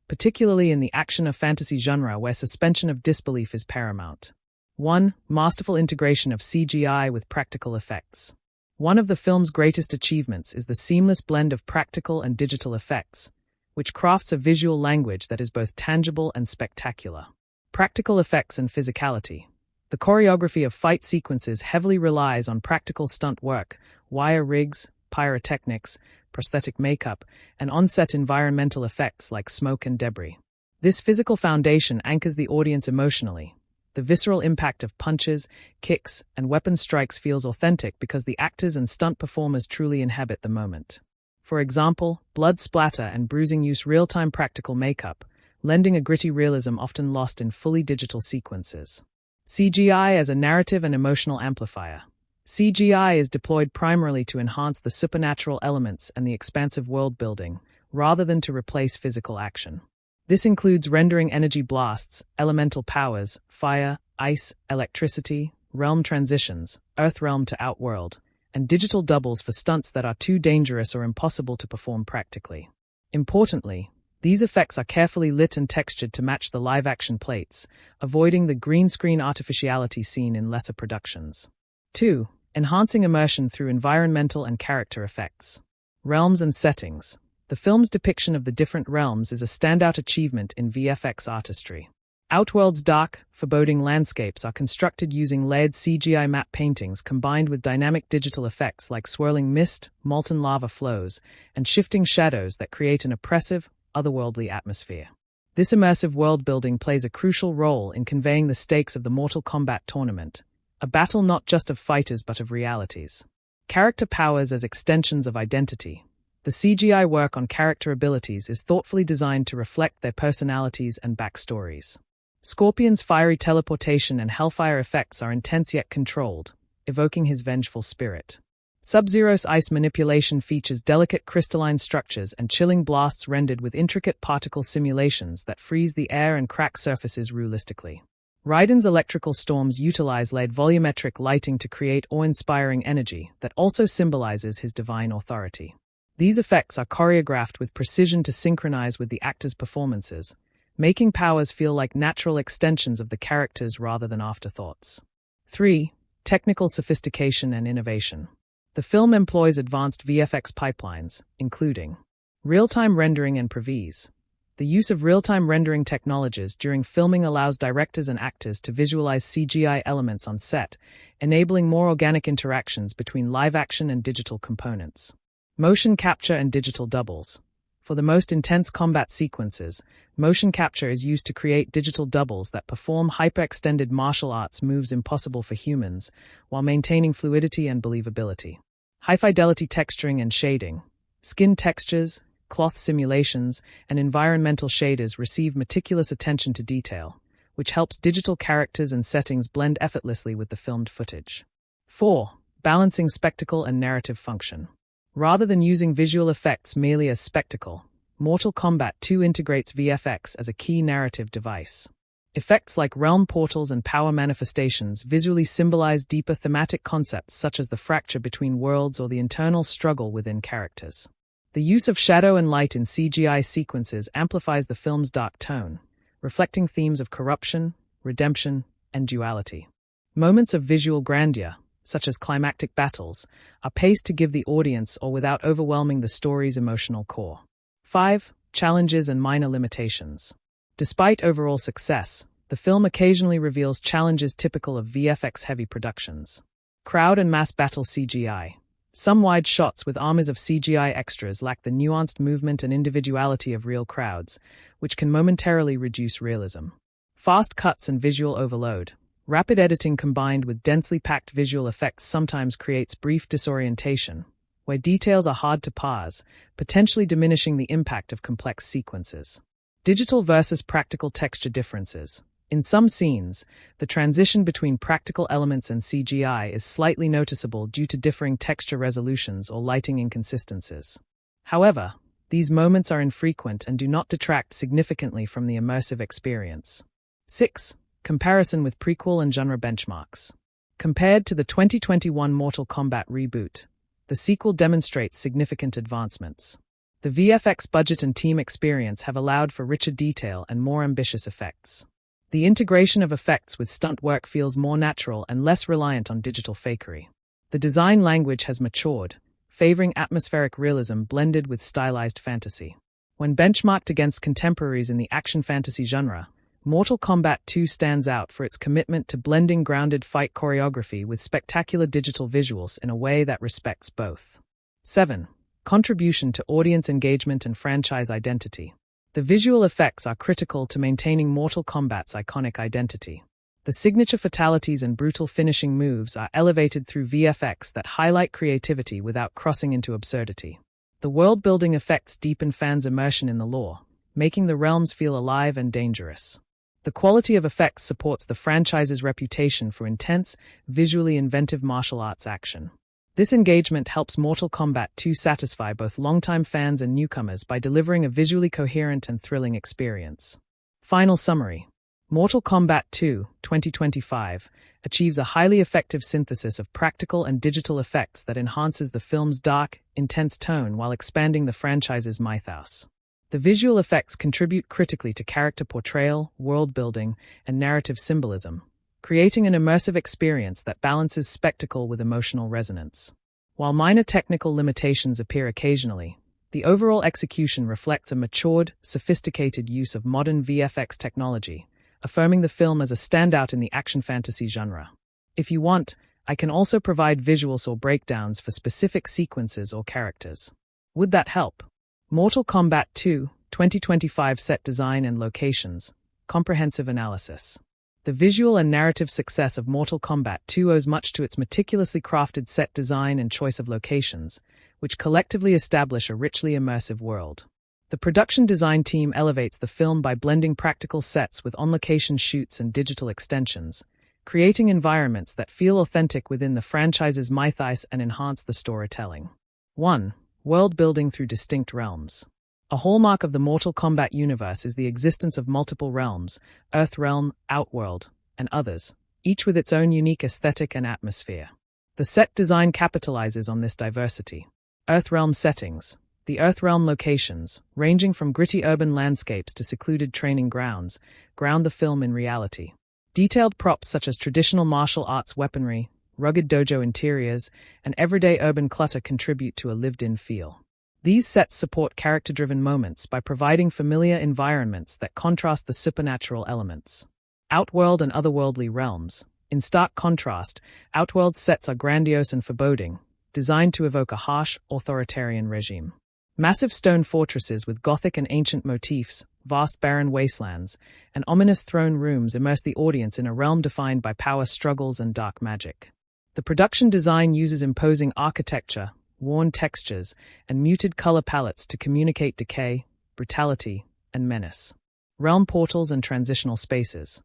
particularly in the action or fantasy genre where suspension of disbelief is paramount. 1. Masterful integration of CGI with practical effects. One of the film's greatest achievements is the seamless blend of practical and digital effects, which crafts a visual language that is both tangible and spectacular. Practical effects and physicality. The choreography of fight sequences heavily relies on practical stunt work, wire rigs, pyrotechnics, prosthetic makeup, and on-set environmental effects like smoke and debris. This physical foundation anchors the audience emotionally. The visceral impact of punches, kicks, and weapon strikes feels authentic because the actors and stunt performers truly inhabit the moment. For example, blood splatter and bruising use real-time practical makeup, lending a gritty realism often lost in fully digital sequences. CGI as a narrative and emotional amplifier. CGI is deployed primarily to enhance the supernatural elements and the expansive world building, rather than to replace physical action. This includes rendering energy blasts, elemental powers, fire, ice, electricity, realm transitions, Earth realm to Outworld, and digital doubles for stunts that are too dangerous or impossible to perform practically. Importantly, these effects are carefully lit and textured to match the live-action plates, avoiding the green screen artificiality seen in lesser productions. 2. Enhancing immersion through environmental and character effects. Realms and settings. The film's depiction of the different realms is a standout achievement in VFX artistry. Outworld's dark, foreboding landscapes are constructed using layered CGI matte paintings combined with dynamic digital effects like swirling mist, molten lava flows, and shifting shadows that create an oppressive, otherworldly atmosphere. This immersive world-building plays a crucial role in conveying the stakes of the Mortal Kombat tournament, a battle not just of fighters but of realities. Character powers as extensions of identity. The CGI work on character abilities is thoughtfully designed to reflect their personalities and backstories. Scorpion's fiery teleportation and hellfire effects are intense yet controlled, evoking his vengeful spirit. Sub-Zero's ice manipulation features delicate crystalline structures and chilling blasts rendered with intricate particle simulations that freeze the air and crack surfaces realistically. Raiden's electrical storms utilize layered volumetric lighting to create awe-inspiring energy that also symbolizes his divine authority. These effects are choreographed with precision to synchronize with the actors' performances, making powers feel like natural extensions of the characters rather than afterthoughts. 3. Technical sophistication and innovation. The film employs advanced VFX pipelines, including real-time rendering and previs. The use of real-time rendering technologies during filming allows directors and actors to visualize CGI elements on set, enabling more organic interactions between live-action and digital components. Motion capture and digital doubles. For the most intense combat sequences, motion capture is used to create digital doubles that perform hyper-extended martial arts moves impossible for humans, while maintaining fluidity and believability. High-fidelity texturing and shading. Skin textures, cloth simulations, and environmental shaders receive meticulous attention to detail, which helps digital characters and settings blend effortlessly with the filmed footage. 4. Balancing spectacle and narrative function. Rather than using visual effects merely as spectacle, Mortal Kombat 2 integrates VFX as a key narrative device. Effects like realm portals and power manifestations visually symbolize deeper thematic concepts such as the fracture between worlds or the internal struggle within characters. The use of shadow and light in CGI sequences amplifies the film's dark tone, reflecting themes of corruption, redemption, and duality. Moments of visual grandeur, such as climactic battles, are paced to give the audience or without overwhelming the story's emotional core. 5. Challenges and minor limitations. Despite overall success, the film occasionally reveals challenges typical of VFX-heavy productions. Crowd and mass battle CGI. Some wide shots with armies of CGI extras lack the nuanced movement and individuality of real crowds, which can momentarily reduce realism. Fast cuts and visual overload. Rapid editing combined with densely packed visual effects sometimes creates brief disorientation, where details are hard to parse, potentially diminishing the impact of complex sequences. Digital versus practical texture differences. In some scenes, the transition between practical elements and CGI is slightly noticeable due to differing texture resolutions or lighting inconsistencies. However, these moments are infrequent and do not detract significantly from the immersive experience. 6. Comparison with prequel and genre benchmarks. Compared to the 2021 Mortal Kombat reboot, the sequel demonstrates significant advancements. The VFX budget and team experience have allowed for richer detail and more ambitious effects. The integration of effects with stunt work feels more natural and less reliant on digital fakery. The design language has matured, favoring atmospheric realism blended with stylized fantasy. When benchmarked against contemporaries in the action fantasy genre, Mortal Kombat 2 stands out for its commitment to blending grounded fight choreography with spectacular digital visuals in a way that respects both. 7. Contribution to audience engagement and franchise identity. The visual effects are critical to maintaining Mortal Kombat's iconic identity. The signature fatalities and brutal finishing moves are elevated through VFX that highlight creativity without crossing into absurdity. The world-building effects deepen fans' immersion in the lore, making the realms feel alive and dangerous. The quality of effects supports the franchise's reputation for intense, visually inventive martial arts action. This engagement helps Mortal Kombat 2 satisfy both longtime fans and newcomers by delivering a visually coherent and thrilling experience. Final summary. Mortal Kombat 2, 2025, achieves a highly effective synthesis of practical and digital effects that enhances the film's dark, intense tone while expanding the franchise's mythos. The visual effects contribute critically to character portrayal, world building, and narrative symbolism, creating an immersive experience that balances spectacle with emotional resonance. While minor technical limitations appear occasionally, the overall execution reflects a matured, sophisticated use of modern VFX technology, affirming the film as a standout in the action fantasy genre. If you want, I can also provide visuals or breakdowns for specific sequences or characters. Would that help? Mortal Kombat 2, 2025 set design and locations, comprehensive analysis. The visual and narrative success of Mortal Kombat 2 owes much to its meticulously crafted set design and choice of locations, which collectively establish a richly immersive world. The production design team elevates the film by blending practical sets with on-location shoots and digital extensions, creating environments that feel authentic within the franchise's mythos and enhance the storytelling. 1. World building through distinct realms. A hallmark of the Mortal Kombat universe is the existence of multiple realms, Earthrealm, Outworld, and others, each with its own unique aesthetic and atmosphere. The set design capitalizes on this diversity. Earthrealm settings. The Earthrealm locations, ranging from gritty urban landscapes to secluded training grounds, ground the film in reality. Detailed props such as traditional martial arts weaponry, rugged dojo interiors, and everyday urban clutter contribute to a lived-in feel. These sets support character-driven moments by providing familiar environments that contrast the supernatural elements. Outworld and otherworldly realms. In stark contrast, Outworld sets are grandiose and foreboding, designed to evoke a harsh, authoritarian regime. Massive stone fortresses with Gothic and ancient motifs, vast barren wastelands, and ominous throne rooms immerse the audience in a realm defined by power struggles and dark magic. The production design uses imposing architecture, worn textures, and muted color palettes to communicate decay, brutality, and menace. Realm portals and transitional spaces.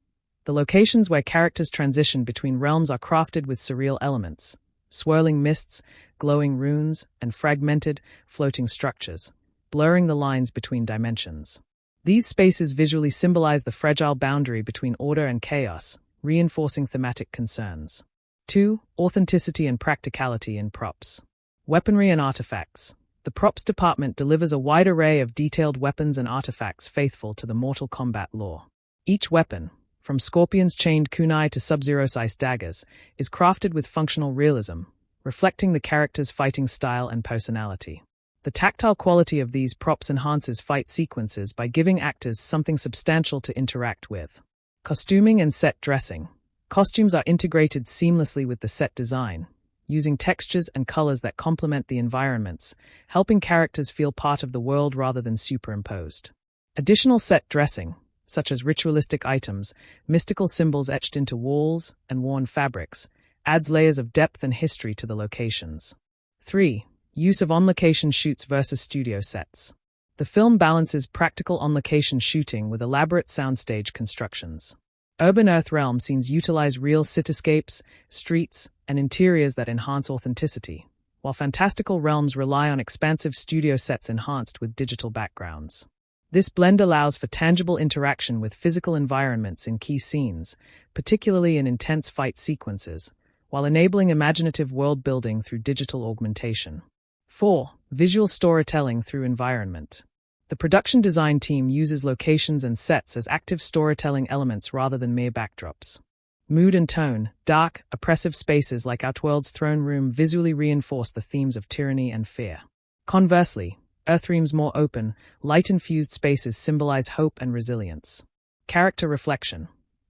The locations where characters transition between realms are crafted with surreal elements, swirling mists, glowing runes, and fragmented, floating structures, blurring the lines between dimensions. These spaces visually symbolize the fragile boundary between order and chaos, reinforcing thematic concerns. 2. Authenticity and practicality in props. Weaponry and artifacts. The props department delivers a wide array of detailed weapons and artifacts faithful to the Mortal Kombat lore. Each weapon, from Scorpion's chained kunai to Sub-Zero's ice daggers, is crafted with functional realism, reflecting the character's fighting style and personality. The tactile quality of these props enhances fight sequences by giving actors something substantial to interact with. Costuming and set dressing. Costumes are integrated seamlessly with the set design, using textures and colors that complement the environments, helping characters feel part of the world rather than superimposed. Additional set dressing, such as ritualistic items, mystical symbols etched into walls, and worn fabrics, adds layers of depth and history to the locations. 3. Use of on-location shoots versus studio sets. The film balances practical on-location shooting with elaborate soundstage constructions. Urban Earthrealm scenes utilize real cityscapes, streets, and interiors that enhance authenticity, while fantastical realms rely on expansive studio sets enhanced with digital backgrounds. This blend allows for tangible interaction with physical environments in key scenes, particularly in intense fight sequences, while enabling imaginative world building through digital augmentation. 4. Visual storytelling through environment. The production design team uses locations and sets as active storytelling elements rather than mere backdrops. Mood and tone. Dark, oppressive spaces like Outworld's throne room visually reinforce the themes of tyranny and fear. Conversely, Earthrealm's more open, light-infused spaces symbolize hope and resilience. Character reflection.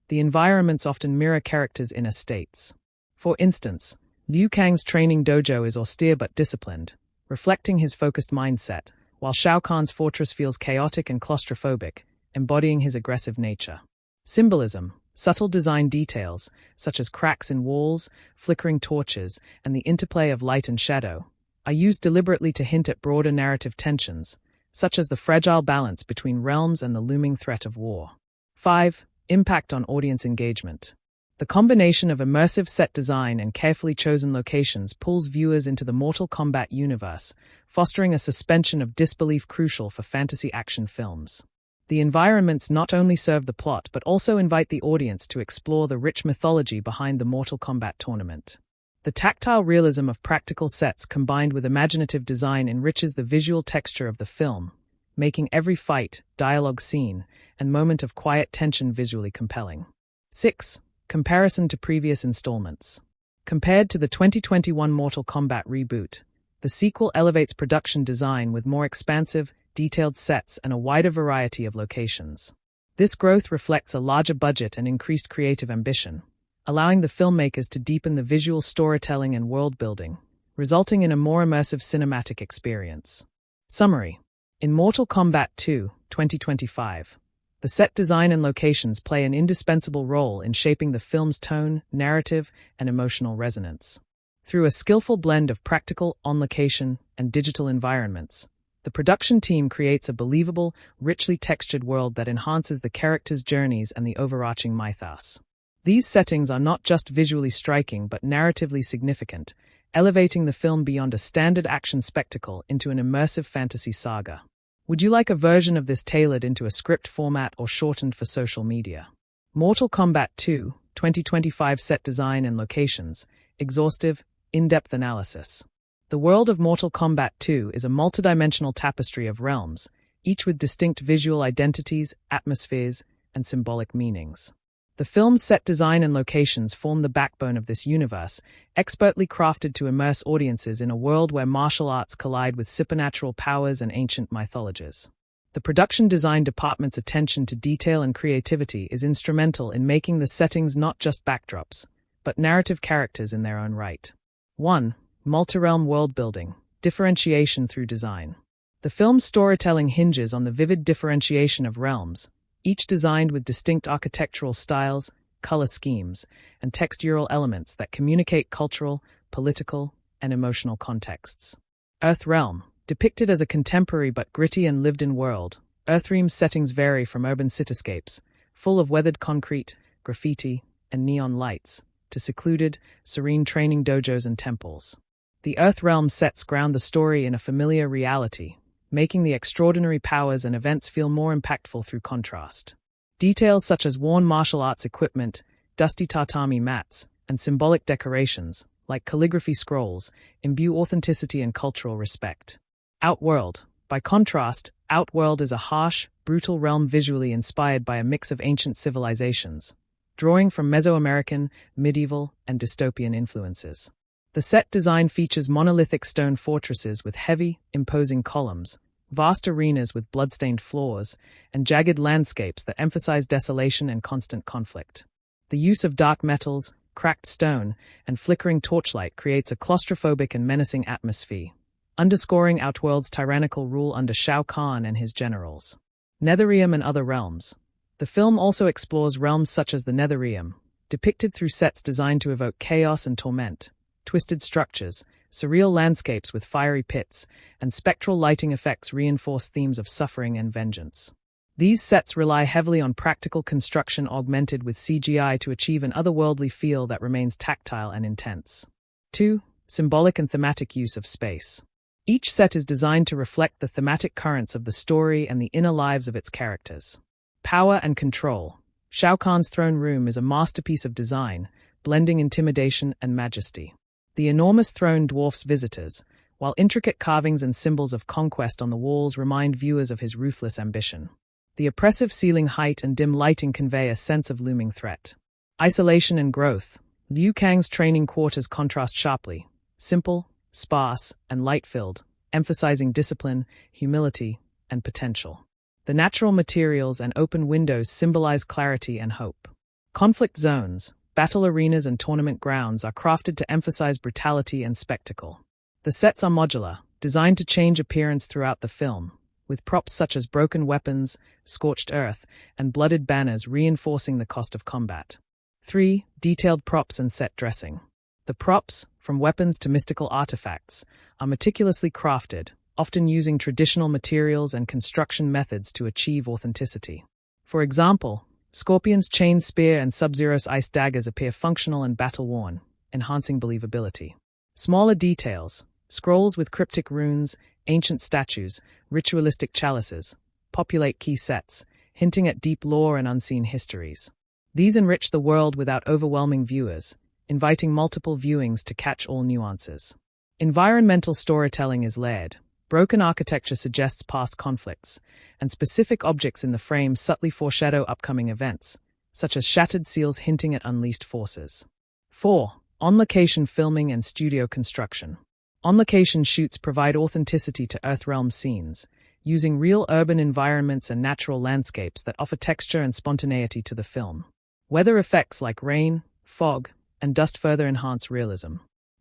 The environments often mirror characters' inner states. For instance, Liu Kang's training dojo is austere but disciplined, reflecting his focused mindset, while Shao Kahn's fortress feels chaotic and claustrophobic, embodying his aggressive nature. Symbolism. Subtle design details, such as cracks in walls, flickering torches, and the interplay of light and shadow, are used deliberately to hint at broader narrative tensions, such as the fragile balance between realms and the looming threat of war. 5. Impact on audience engagement. The combination of immersive set design and carefully chosen locations pulls viewers into the Mortal Kombat universe, fostering a suspension of disbelief crucial for fantasy action films. The environments not only serve the plot but also invite the audience to explore the rich mythology behind the Mortal Kombat tournament. The tactile realism of practical sets combined with imaginative design enriches the visual texture of the film, making every fight, dialogue scene, and moment of quiet tension visually compelling. 6. Comparison to previous installments. Compared to the 2021 Mortal Kombat reboot, the sequel elevates production design with more expansive, detailed sets and a wider variety of locations. This growth reflects a larger budget and increased creative ambition, allowing the filmmakers to deepen the visual storytelling and world-building, resulting in a more immersive cinematic experience. Summary. In Mortal Kombat 2, 2025, the set design and locations play an indispensable role in shaping the film's tone, narrative, and emotional resonance. Through a skillful blend of practical, on-location, and digital environments, the production team creates a believable, richly textured world that enhances the characters' journeys and the overarching mythos. These settings are not just visually striking but narratively significant, elevating the film beyond a standard action spectacle into an immersive fantasy saga. Would you like a version of this tailored into a script format or shortened for social media? Mortal Kombat 2, 2025 set design and locations, exhaustive, in-depth analysis. The world of Mortal Kombat 2 is a multidimensional tapestry of realms, each with distinct visual identities, atmospheres, and symbolic meanings. The film's set design and locations form the backbone of this universe, expertly crafted to immerse audiences in a world where martial arts collide with supernatural powers and ancient mythologies. The production design department's attention to detail and creativity is instrumental in making the settings not just backdrops, but narrative characters in their own right. 1. Multi-realm world-building, differentiation through design. The film's storytelling hinges on the vivid differentiation of realms, each designed with distinct architectural styles, color schemes, and textural elements that communicate cultural, political, and emotional contexts. Earth Realm, depicted as a contemporary but gritty and lived-in world, Earthrealm's settings vary from urban cityscapes, full of weathered concrete, graffiti, and neon lights, to secluded, serene training dojos and temples. The Earthrealm sets ground the story in a familiar reality, making the extraordinary powers and events feel more impactful through contrast. Details such as worn martial arts equipment, dusty tatami mats, and symbolic decorations, like calligraphy scrolls, imbue authenticity and cultural respect. Outworld. By contrast, Outworld is a harsh, brutal realm visually inspired by a mix of ancient civilizations, drawing from Mesoamerican, medieval, and dystopian influences. The set design features monolithic stone fortresses with heavy, imposing columns, vast arenas with blood-stained floors, and jagged landscapes that emphasize desolation and constant conflict. The use of dark metals, cracked stone, and flickering torchlight creates a claustrophobic and menacing atmosphere, underscoring Outworld's tyrannical rule under Shao Kahn and his generals. Netherrealm and other realms. The film also explores realms such as the Netherrealm, depicted through sets designed to evoke chaos and torment, twisted structures, surreal landscapes with fiery pits, and spectral lighting effects reinforce themes of suffering and vengeance. These sets rely heavily on practical construction augmented with CGI to achieve an otherworldly feel that remains tactile and intense. 2. Symbolic and thematic use of space. Each set is designed to reflect the thematic currents of the story and the inner lives of its characters. Power and control. Shao Kahn's throne room is a masterpiece of design, blending intimidation and majesty. The enormous throne dwarfs visitors, while intricate carvings and symbols of conquest on the walls remind viewers of his ruthless ambition. The oppressive ceiling height and dim lighting convey a sense of looming threat. Isolation and growth. Liu Kang's training quarters contrast sharply, simple, sparse, and light-filled, emphasizing discipline, humility, and potential. The natural materials and open windows symbolize clarity and hope. Conflict zones, battle arenas and tournament grounds are crafted to emphasize brutality and spectacle. The sets are modular, designed to change appearance throughout the film, with props such as broken weapons, scorched earth, and blooded banners reinforcing the cost of combat. 3. Detailed props and set dressing. The props, from weapons to mystical artifacts, are meticulously crafted, often using traditional materials and construction methods to achieve authenticity. For example, Scorpion's chain spear and Sub-Zero's ice daggers appear functional and battle-worn, enhancing believability. Smaller details, scrolls with cryptic runes, ancient statues, ritualistic chalices, populate key sets, hinting at deep lore and unseen histories. These enrich the world without overwhelming viewers, inviting multiple viewings to catch all nuances. Environmental storytelling is layered. Broken architecture suggests past conflicts, and specific objects in the frame subtly foreshadow upcoming events, such as shattered seals hinting at unleashed forces. 4. On-location filming and studio construction. On-location shoots provide authenticity to Earthrealm scenes, using real urban environments and natural landscapes that offer texture and spontaneity to the film. Weather effects like rain, fog, and dust further enhance realism.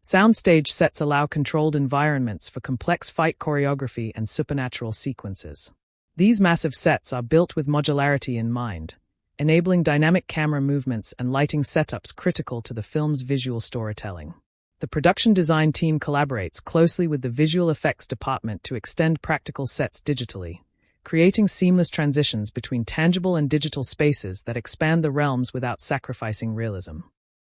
Soundstage sets allow controlled environments for complex fight choreography and supernatural sequences. These massive sets are built with modularity in mind, enabling dynamic camera movements and lighting setups critical to the film's visual storytelling. The production design team collaborates closely with the visual effects department to extend practical sets digitally, creating seamless transitions between tangible and digital spaces that expand the realms without sacrificing realism.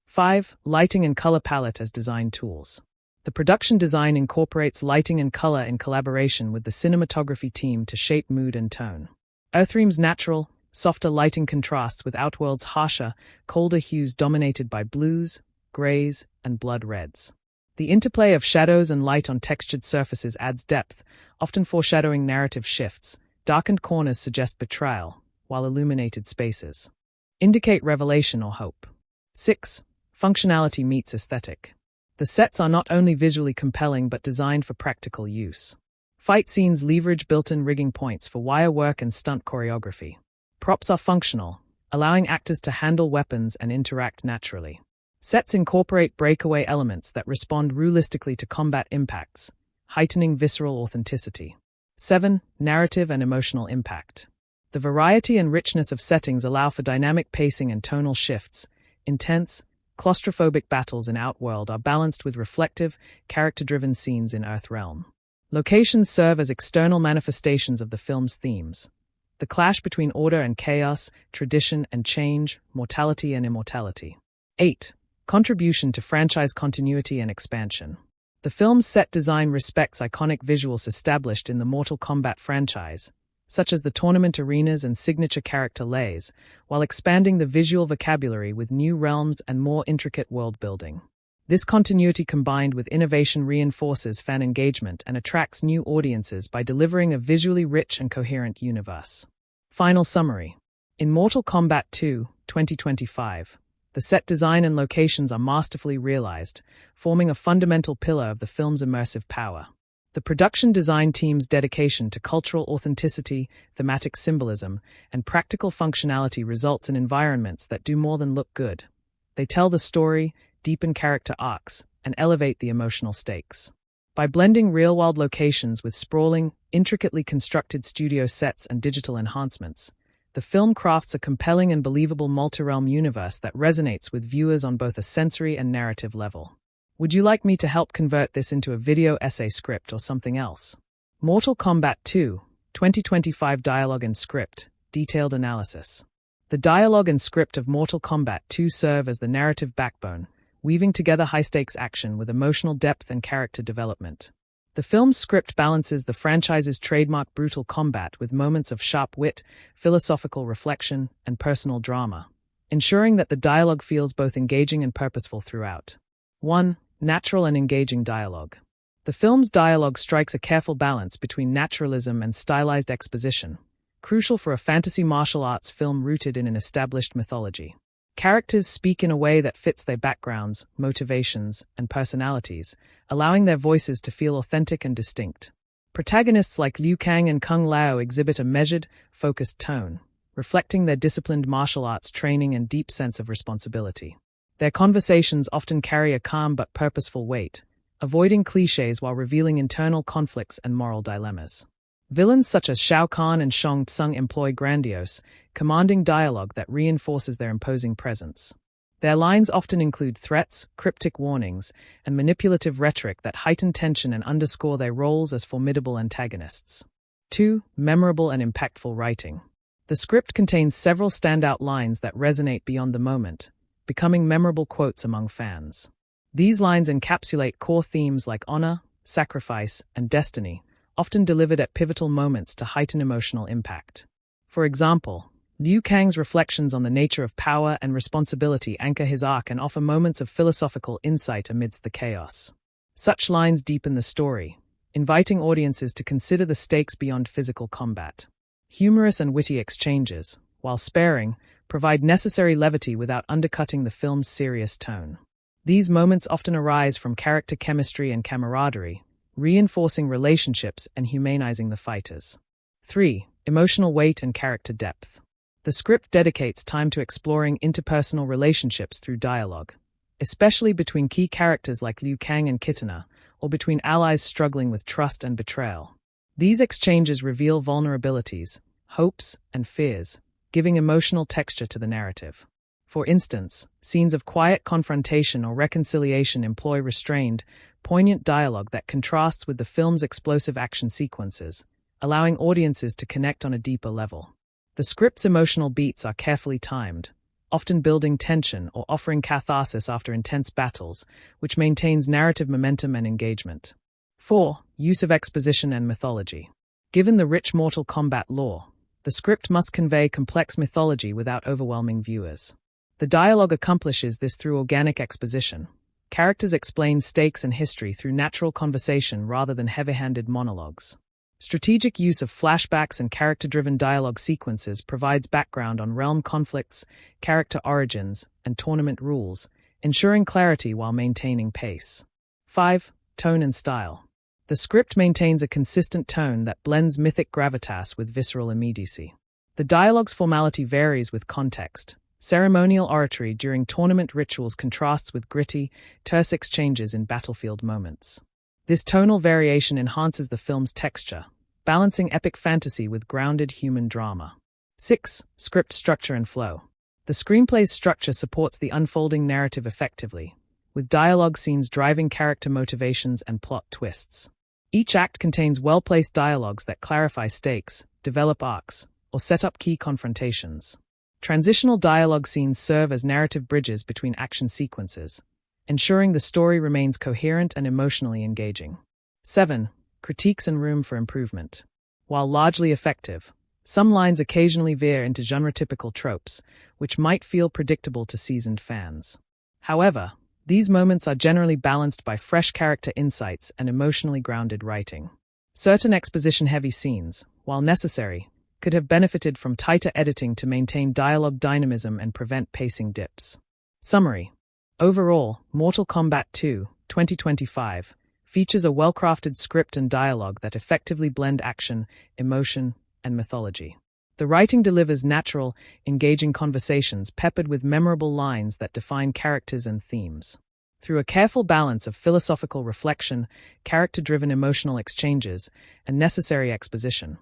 5. Lighting and color palette as design tools. The production design incorporates lighting and color in collaboration with the cinematography team to shape mood and tone. Earthrealm's natural, softer lighting contrasts with Outworld's harsher, colder hues dominated by blues, grays, and blood reds. The interplay of shadows and light on textured surfaces adds depth, often foreshadowing narrative shifts. Darkened corners suggest betrayal, while illuminated spaces indicate revelation or hope. 6. Functionality meets aesthetic. The sets are not only visually compelling but designed for practical use. Fight scenes leverage built-in rigging points for wire work and stunt choreography. Props are functional, allowing actors to handle weapons and interact naturally. Sets incorporate breakaway elements that respond realistically to combat impacts, heightening visceral authenticity. 7. Narrative and emotional impact. The variety and richness of settings allow for dynamic pacing and tonal shifts. Intense, claustrophobic battles in Outworld are balanced with reflective, character-driven scenes in Earthrealm. Locations serve as external manifestations of the film's themes. The clash between order and chaos, tradition and change, mortality and immortality. 8. Contribution to franchise continuity and expansion. The film's set design respects iconic visuals established in the Mortal Kombat franchise, such as the tournament arenas and signature character lays, while expanding the visual vocabulary with new realms and more intricate world-building. This continuity combined with innovation reinforces fan engagement and attracts new audiences by delivering a visually rich and coherent universe. Final summary. In Mortal Kombat 2, 2025, the set design and locations are masterfully realized, forming a fundamental pillar of the film's immersive power. The production design team's dedication to cultural authenticity, thematic symbolism, and practical functionality results in environments that do more than look good. They tell the story, deepen character arcs, and elevate the emotional stakes. By blending real-world locations with sprawling, intricately constructed studio sets and digital enhancements, the film crafts a compelling and believable multi-realm universe that resonates with viewers on both a sensory and narrative level. Would you like me to help convert this into a video essay script or something else? Mortal Kombat 2, 2025 Dialogue and Script, Detailed Analysis. The dialogue and script of Mortal Kombat 2 serve as the narrative backbone, weaving together high-stakes action with emotional depth and character development. The film's script balances the franchise's trademark brutal combat with moments of sharp wit, philosophical reflection, and personal drama, ensuring that the dialogue feels both engaging and purposeful throughout. 1. Natural and engaging dialogue. The film's dialogue strikes a careful balance between naturalism and stylized exposition, crucial for a fantasy martial arts film rooted in an established mythology. Characters speak in a way that fits their backgrounds, motivations, and personalities, allowing their voices to feel authentic and distinct. Protagonists like Liu Kang and Kung Lao exhibit a measured, focused tone, reflecting their disciplined martial arts training and deep sense of responsibility. Their conversations often carry a calm but purposeful weight, avoiding cliches while revealing internal conflicts and moral dilemmas. Villains such as Shao Kahn and Shang Tsung employ grandiose, commanding dialogue that reinforces their imposing presence. Their lines often include threats, cryptic warnings, and manipulative rhetoric that heighten tension and underscore their roles as formidable antagonists. 2. Memorable and impactful writing. The script contains several standout lines that resonate beyond the moment, becoming memorable quotes among fans. These lines encapsulate core themes like honor, sacrifice, and destiny, often delivered at pivotal moments to heighten emotional impact. For example, Liu Kang's reflections on the nature of power and responsibility anchor his arc and offer moments of philosophical insight amidst the chaos. Such lines deepen the story, inviting audiences to consider the stakes beyond physical combat. Humorous and witty exchanges, while sparing, provide necessary levity without undercutting the film's serious tone. These moments often arise from character chemistry and camaraderie, reinforcing relationships and humanizing the fighters. 3. Emotional weight and character depth. The script dedicates time to exploring interpersonal relationships through dialogue, especially between key characters like Liu Kang and Kitana, or between allies struggling with trust and betrayal. These exchanges reveal vulnerabilities, hopes, and fears, giving emotional texture to the narrative. For instance, scenes of quiet confrontation or reconciliation employ restrained, poignant dialogue that contrasts with the film's explosive action sequences, allowing audiences to connect on a deeper level. The script's emotional beats are carefully timed, often building tension or offering catharsis after intense battles, which maintains narrative momentum and engagement. 4. Use of exposition and mythology. Given the rich Mortal Kombat lore, the script must convey complex mythology without overwhelming viewers. The dialogue accomplishes this through organic exposition. Characters explain stakes and history through natural conversation rather than heavy-handed monologues. Strategic use of flashbacks and character-driven dialogue sequences provides background on realm conflicts, character origins, and tournament rules, ensuring clarity while maintaining pace. 5. Tone and style. The script maintains a consistent tone that blends mythic gravitas with visceral immediacy. The dialogue's formality varies with context. Ceremonial oratory during tournament rituals contrasts with gritty, terse exchanges in battlefield moments. This tonal variation enhances the film's texture, balancing epic fantasy with grounded human drama. 6. Script structure and flow. The screenplay's structure supports the unfolding narrative effectively, with dialogue scenes driving character motivations and plot twists. Each act contains well-placed dialogues that clarify stakes, develop arcs, or set up key confrontations. Transitional dialogue scenes serve as narrative bridges between action sequences, ensuring the story remains coherent and emotionally engaging. 7. Critiques and room for improvement. While largely effective, some lines occasionally veer into genre-typical tropes, which might feel predictable to seasoned fans. However, these moments are generally balanced by fresh character insights and emotionally grounded writing. Certain exposition-heavy scenes, while necessary, could have benefited from tighter editing to maintain dialogue dynamism and prevent pacing dips. Summary. Overall, Mortal Kombat 2, 2025, features a well-crafted script and dialogue that effectively blend action, emotion, and mythology. The writing delivers natural, engaging conversations peppered with memorable lines that define characters and themes. Through a careful balance of philosophical reflection, character-driven emotional exchanges, and necessary exposition,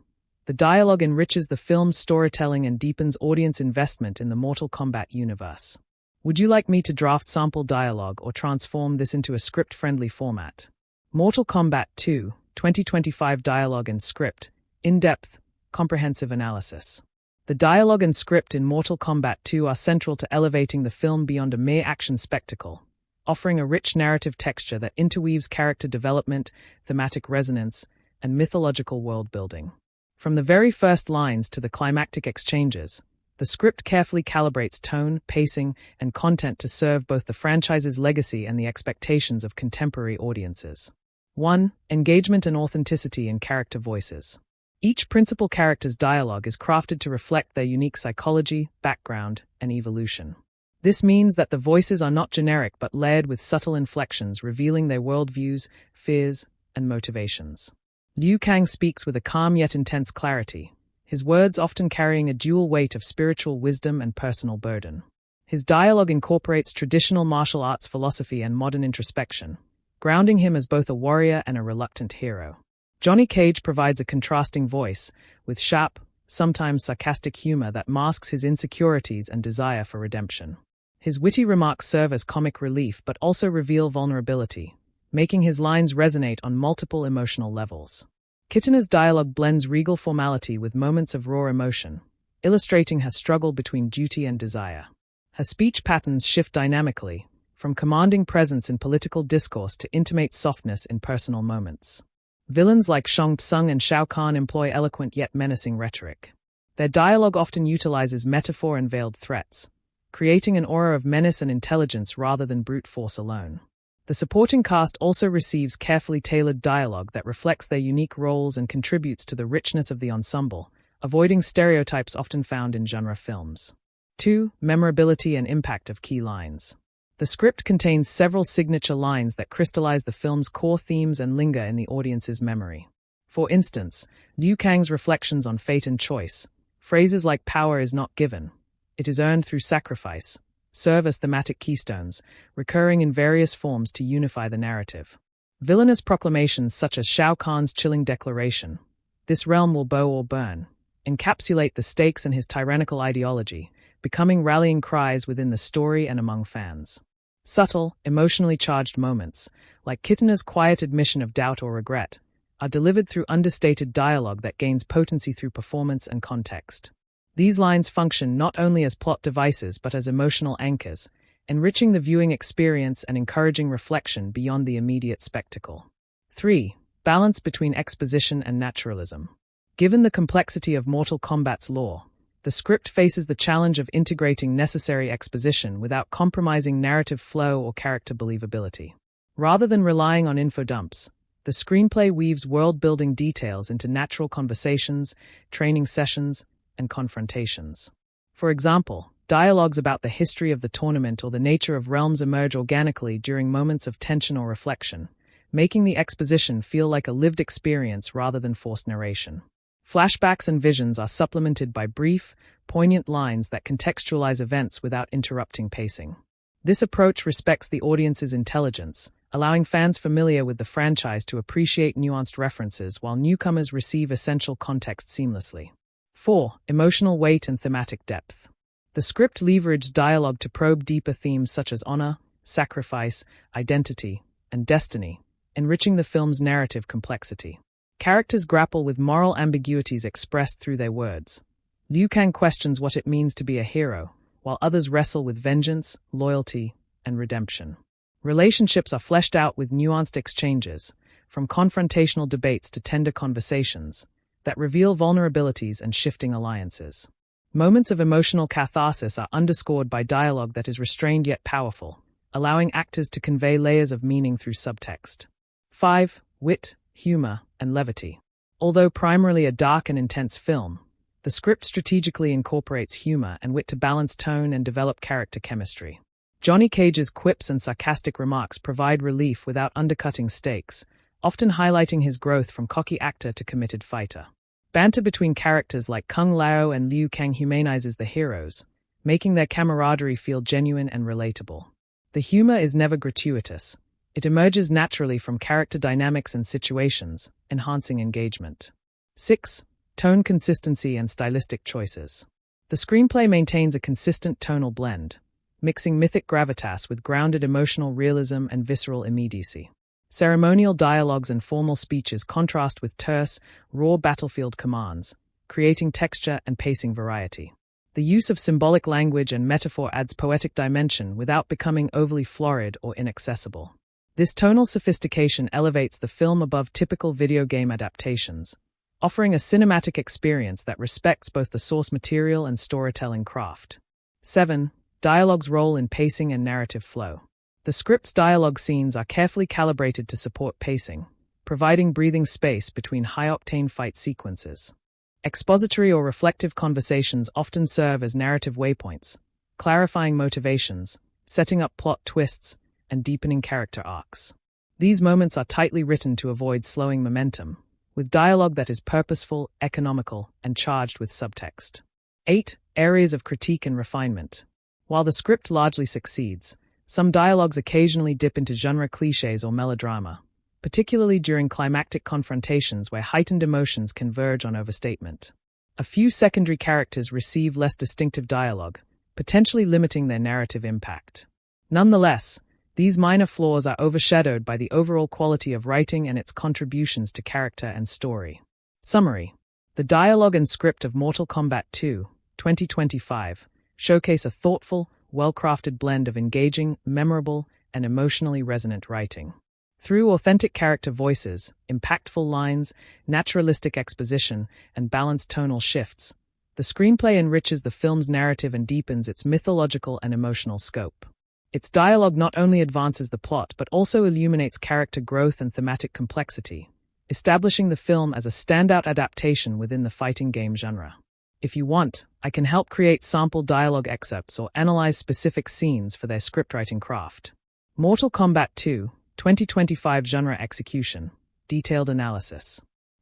the dialogue enriches the film's storytelling and deepens audience investment in the Mortal Kombat universe. Would you like me to draft sample dialogue or transform this into a script-friendly format? Mortal Kombat 2, 2025 dialogue and script, in-depth, comprehensive analysis. The dialogue and script in Mortal Kombat 2 are central to elevating the film beyond a mere action spectacle, offering a rich narrative texture that interweaves character development, thematic resonance, and mythological world-building. From the very first lines to the climactic exchanges, the script carefully calibrates tone, pacing, and content to serve both the franchise's legacy and the expectations of contemporary audiences. 1. Engagement and authenticity in character voices. Each principal character's dialogue is crafted to reflect their unique psychology, background, and evolution. This means that the voices are not generic but layered with subtle inflections revealing their worldviews, fears, and motivations. Liu Kang speaks with a calm yet intense clarity, his words often carrying a dual weight of spiritual wisdom and personal burden. His dialogue incorporates traditional martial arts philosophy and modern introspection, grounding him as both a warrior and a reluctant hero. Johnny Cage provides a contrasting voice, with sharp, sometimes sarcastic humor that masks his insecurities and desire for redemption. His witty remarks serve as comic relief but also reveal vulnerability, making his lines resonate on multiple emotional levels. Kitana's dialogue blends regal formality with moments of raw emotion, illustrating her struggle between duty and desire. Her speech patterns shift dynamically, from commanding presence in political discourse to intimate softness in personal moments. Villains like Shang Tsung and Shao Kahn employ eloquent yet menacing rhetoric. Their dialogue often utilizes metaphor and veiled threats, creating an aura of menace and intelligence rather than brute force alone. The supporting cast also receives carefully tailored dialogue that reflects their unique roles and contributes to the richness of the ensemble, avoiding stereotypes often found in genre films. 2. Memorability and impact of key lines. The script contains several signature lines that crystallize the film's core themes and linger in the audience's memory. For instance, Liu Kang's reflections on fate and choice, phrases like "power is not given, it is earned through sacrifice," serve as thematic keystones, recurring in various forms to unify the narrative. Villainous proclamations such as Shao Kahn's chilling declaration, "This realm will bow or burn," encapsulate the stakes and his tyrannical ideology, becoming rallying cries within the story and among fans. Subtle, emotionally charged moments, like Kitana's quiet admission of doubt or regret, are delivered through understated dialogue that gains potency through performance and context. These lines function not only as plot devices but as emotional anchors, enriching the viewing experience and encouraging reflection beyond the immediate spectacle. 3. Balance between exposition and naturalism. Given the complexity of Mortal Kombat's lore, the script faces the challenge of integrating necessary exposition without compromising narrative flow or character believability. Rather than relying on infodumps, the screenplay weaves world-building details into natural conversations, training sessions, and confrontations. For example, dialogues about the history of the tournament or the nature of realms emerge organically during moments of tension or reflection, making the exposition feel like a lived experience rather than forced narration. Flashbacks and visions are supplemented by brief, poignant lines that contextualize events without interrupting pacing. This approach respects the audience's intelligence, allowing fans familiar with the franchise to appreciate nuanced references while newcomers receive essential context seamlessly. 4. Emotional weight and thematic depth. The script leverages dialogue to probe deeper themes such as honor, sacrifice, identity, and destiny, enriching the film's narrative complexity. Characters grapple with moral ambiguities expressed through their words. Liu Kang questions what it means to be a hero, while others wrestle with vengeance, loyalty, and redemption. Relationships are fleshed out with nuanced exchanges, from confrontational debates to tender conversations, that reveal vulnerabilities and shifting alliances. Moments of emotional catharsis are underscored by dialogue that is restrained yet powerful, allowing actors to convey layers of meaning through subtext. 5. Wit, humor, and levity. Although primarily a dark and intense film, the script strategically incorporates humor and wit to balance tone and develop character chemistry. Johnny Cage's quips and sarcastic remarks provide relief without undercutting stakes, often highlighting his growth from cocky actor to committed fighter. Banter between characters like Kung Lao and Liu Kang humanizes the heroes, making their camaraderie feel genuine and relatable. The humor is never gratuitous. It emerges naturally from character dynamics and situations, enhancing engagement. 6. Tone consistency and stylistic choices. The screenplay maintains a consistent tonal blend, mixing mythic gravitas with grounded emotional realism and visceral immediacy. Ceremonial dialogues and formal speeches contrast with terse, raw battlefield commands, creating texture and pacing variety. The use of symbolic language and metaphor adds poetic dimension without becoming overly florid or inaccessible. This tonal sophistication elevates the film above typical video game adaptations, offering a cinematic experience that respects both the source material and storytelling craft. 7. Dialogue's role in pacing and narrative flow. The script's dialogue scenes are carefully calibrated to support pacing, providing breathing space between high-octane fight sequences. Expository or reflective conversations often serve as narrative waypoints, clarifying motivations, setting up plot twists, and deepening character arcs. These moments are tightly written to avoid slowing momentum, with dialogue that is purposeful, economical, and charged with subtext. 8. Areas of critique and refinement. While the script largely succeeds, some dialogues occasionally dip into genre cliches or melodrama, particularly during climactic confrontations where heightened emotions converge on overstatement. A few secondary characters receive less distinctive dialogue, potentially limiting their narrative impact. Nonetheless, these minor flaws are overshadowed by the overall quality of writing and its contributions to character and story. Summary: the dialogue and script of Mortal Kombat 2, 2025 showcase a thoughtful, well-crafted blend of engaging, memorable, and emotionally resonant writing. Through authentic character voices, impactful lines, naturalistic exposition, and balanced tonal shifts, the screenplay enriches the film's narrative and deepens its mythological and emotional scope. Its dialogue not only advances the plot but also illuminates character growth and thematic complexity, establishing the film as a standout adaptation within the fighting game genre. If you want, I can help create sample dialogue excerpts or analyze specific scenes for their scriptwriting craft. Mortal Kombat 2, 2025 Genre Execution. Detailed analysis.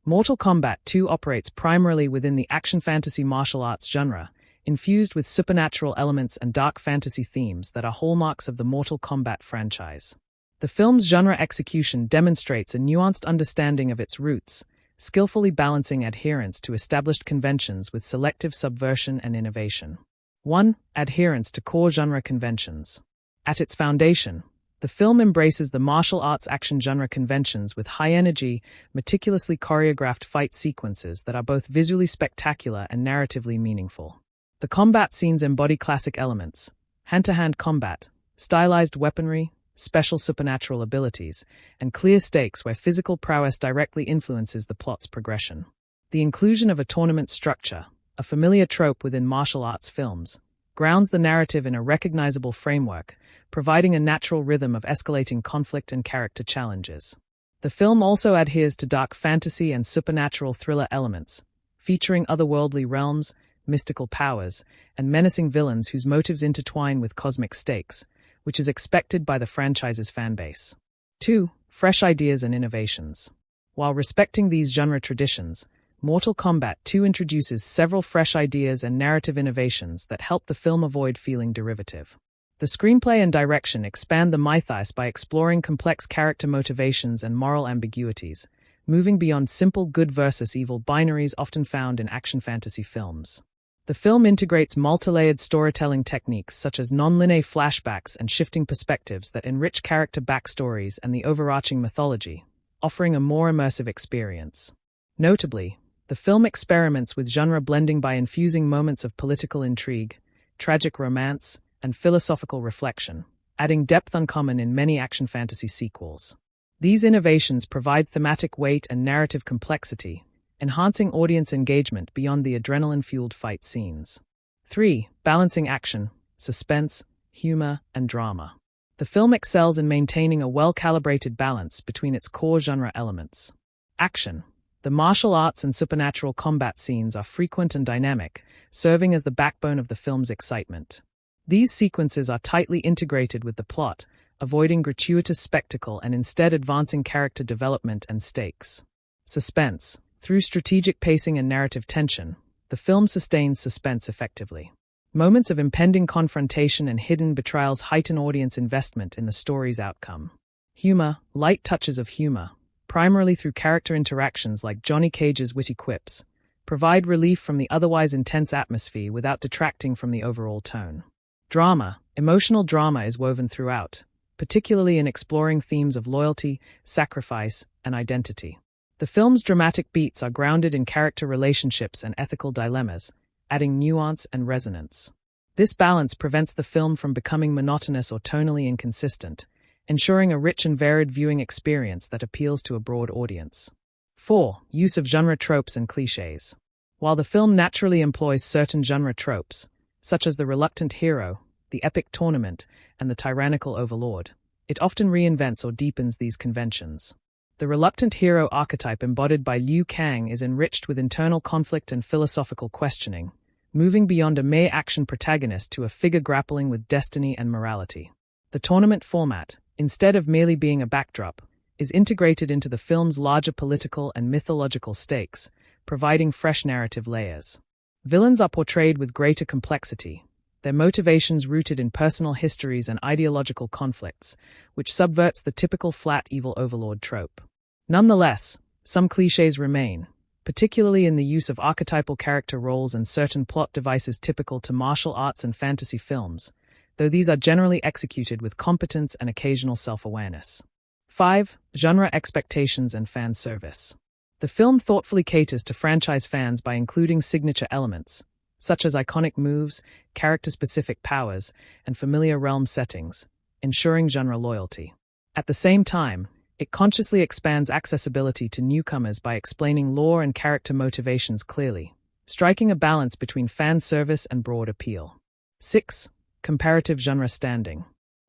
Mortal Kombat 2 operates primarily within the action fantasy martial arts genre, infused with supernatural elements and dark fantasy themes that are hallmarks of the Mortal Kombat franchise. The film's genre execution demonstrates a nuanced understanding of its roots, skillfully balancing adherence to established conventions with selective subversion and innovation. 1. Adherence to core genre conventions. At its foundation, the film embraces the martial arts action genre conventions with high-energy, meticulously choreographed fight sequences that are both visually spectacular and narratively meaningful. The combat scenes embody classic elements: hand-to-hand combat, stylized weaponry, special supernatural abilities, and clear stakes where physical prowess directly influences the plot's progression. The inclusion of a tournament structure, a familiar trope within martial arts films, grounds the narrative in a recognizable framework, providing a natural rhythm of escalating conflict and character challenges. The film also adheres to dark fantasy and supernatural thriller elements, featuring otherworldly realms, mystical powers, and menacing villains whose motives intertwine with cosmic stakes, which is expected by the franchise's fanbase. 2. Fresh ideas and innovations. While respecting these genre traditions, Mortal Kombat 2 introduces several fresh ideas and narrative innovations that help the film avoid feeling derivative. The screenplay and direction expand the mythos by exploring complex character motivations and moral ambiguities, moving beyond simple good versus evil binaries often found in action fantasy films. The film integrates multi-layered storytelling techniques such as non-linear flashbacks and shifting perspectives that enrich character backstories and the overarching mythology, offering a more immersive experience. Notably, the film experiments with genre blending by infusing moments of political intrigue, tragic romance, and philosophical reflection, adding depth uncommon in many action fantasy sequels. These innovations provide thematic weight and narrative complexity, enhancing audience engagement beyond the adrenaline-fueled fight scenes. 3. Balancing action, suspense, humor, and drama. The film excels in maintaining a well-calibrated balance between its core genre elements. Action. The martial arts and supernatural combat scenes are frequent and dynamic, serving as the backbone of the film's excitement. These sequences are tightly integrated with the plot, avoiding gratuitous spectacle and instead advancing character development and stakes. Suspense. Through strategic pacing and narrative tension, the film sustains suspense effectively. Moments of impending confrontation and hidden betrayals heighten audience investment in the story's outcome. Humor. Light touches of humor, primarily through character interactions like Johnny Cage's witty quips, provide relief from the otherwise intense atmosphere without detracting from the overall tone. Drama. Emotional drama is woven throughout, particularly in exploring themes of loyalty, sacrifice, and identity. The film's dramatic beats are grounded in character relationships and ethical dilemmas, adding nuance and resonance. This balance prevents the film from becoming monotonous or tonally inconsistent, ensuring a rich and varied viewing experience that appeals to a broad audience. 4. Use of genre tropes and cliches. While the film naturally employs certain genre tropes, such as the reluctant hero, the epic tournament, and the tyrannical overlord, it often reinvents or deepens these conventions. The reluctant hero archetype embodied by Liu Kang is enriched with internal conflict and philosophical questioning, moving beyond a mere action protagonist to a figure grappling with destiny and morality. The tournament format, instead of merely being a backdrop, is integrated into the film's larger political and mythological stakes, providing fresh narrative layers. Villains are portrayed with greater complexity, their motivations rooted in personal histories and ideological conflicts, which subverts the typical flat evil overlord trope. Nonetheless, some cliches remain, particularly in the use of archetypal character roles and certain plot devices typical to martial arts and fantasy films, though these are generally executed with competence and occasional self-awareness. 5. Genre expectations and fan service. The film thoughtfully caters to franchise fans by including signature elements, such as iconic moves, character-specific powers, and familiar realm settings, ensuring genre loyalty. At the same time, it consciously expands accessibility to newcomers by explaining lore and character motivations clearly, striking a balance between fan service and broad appeal. 6. Comparative genre standing.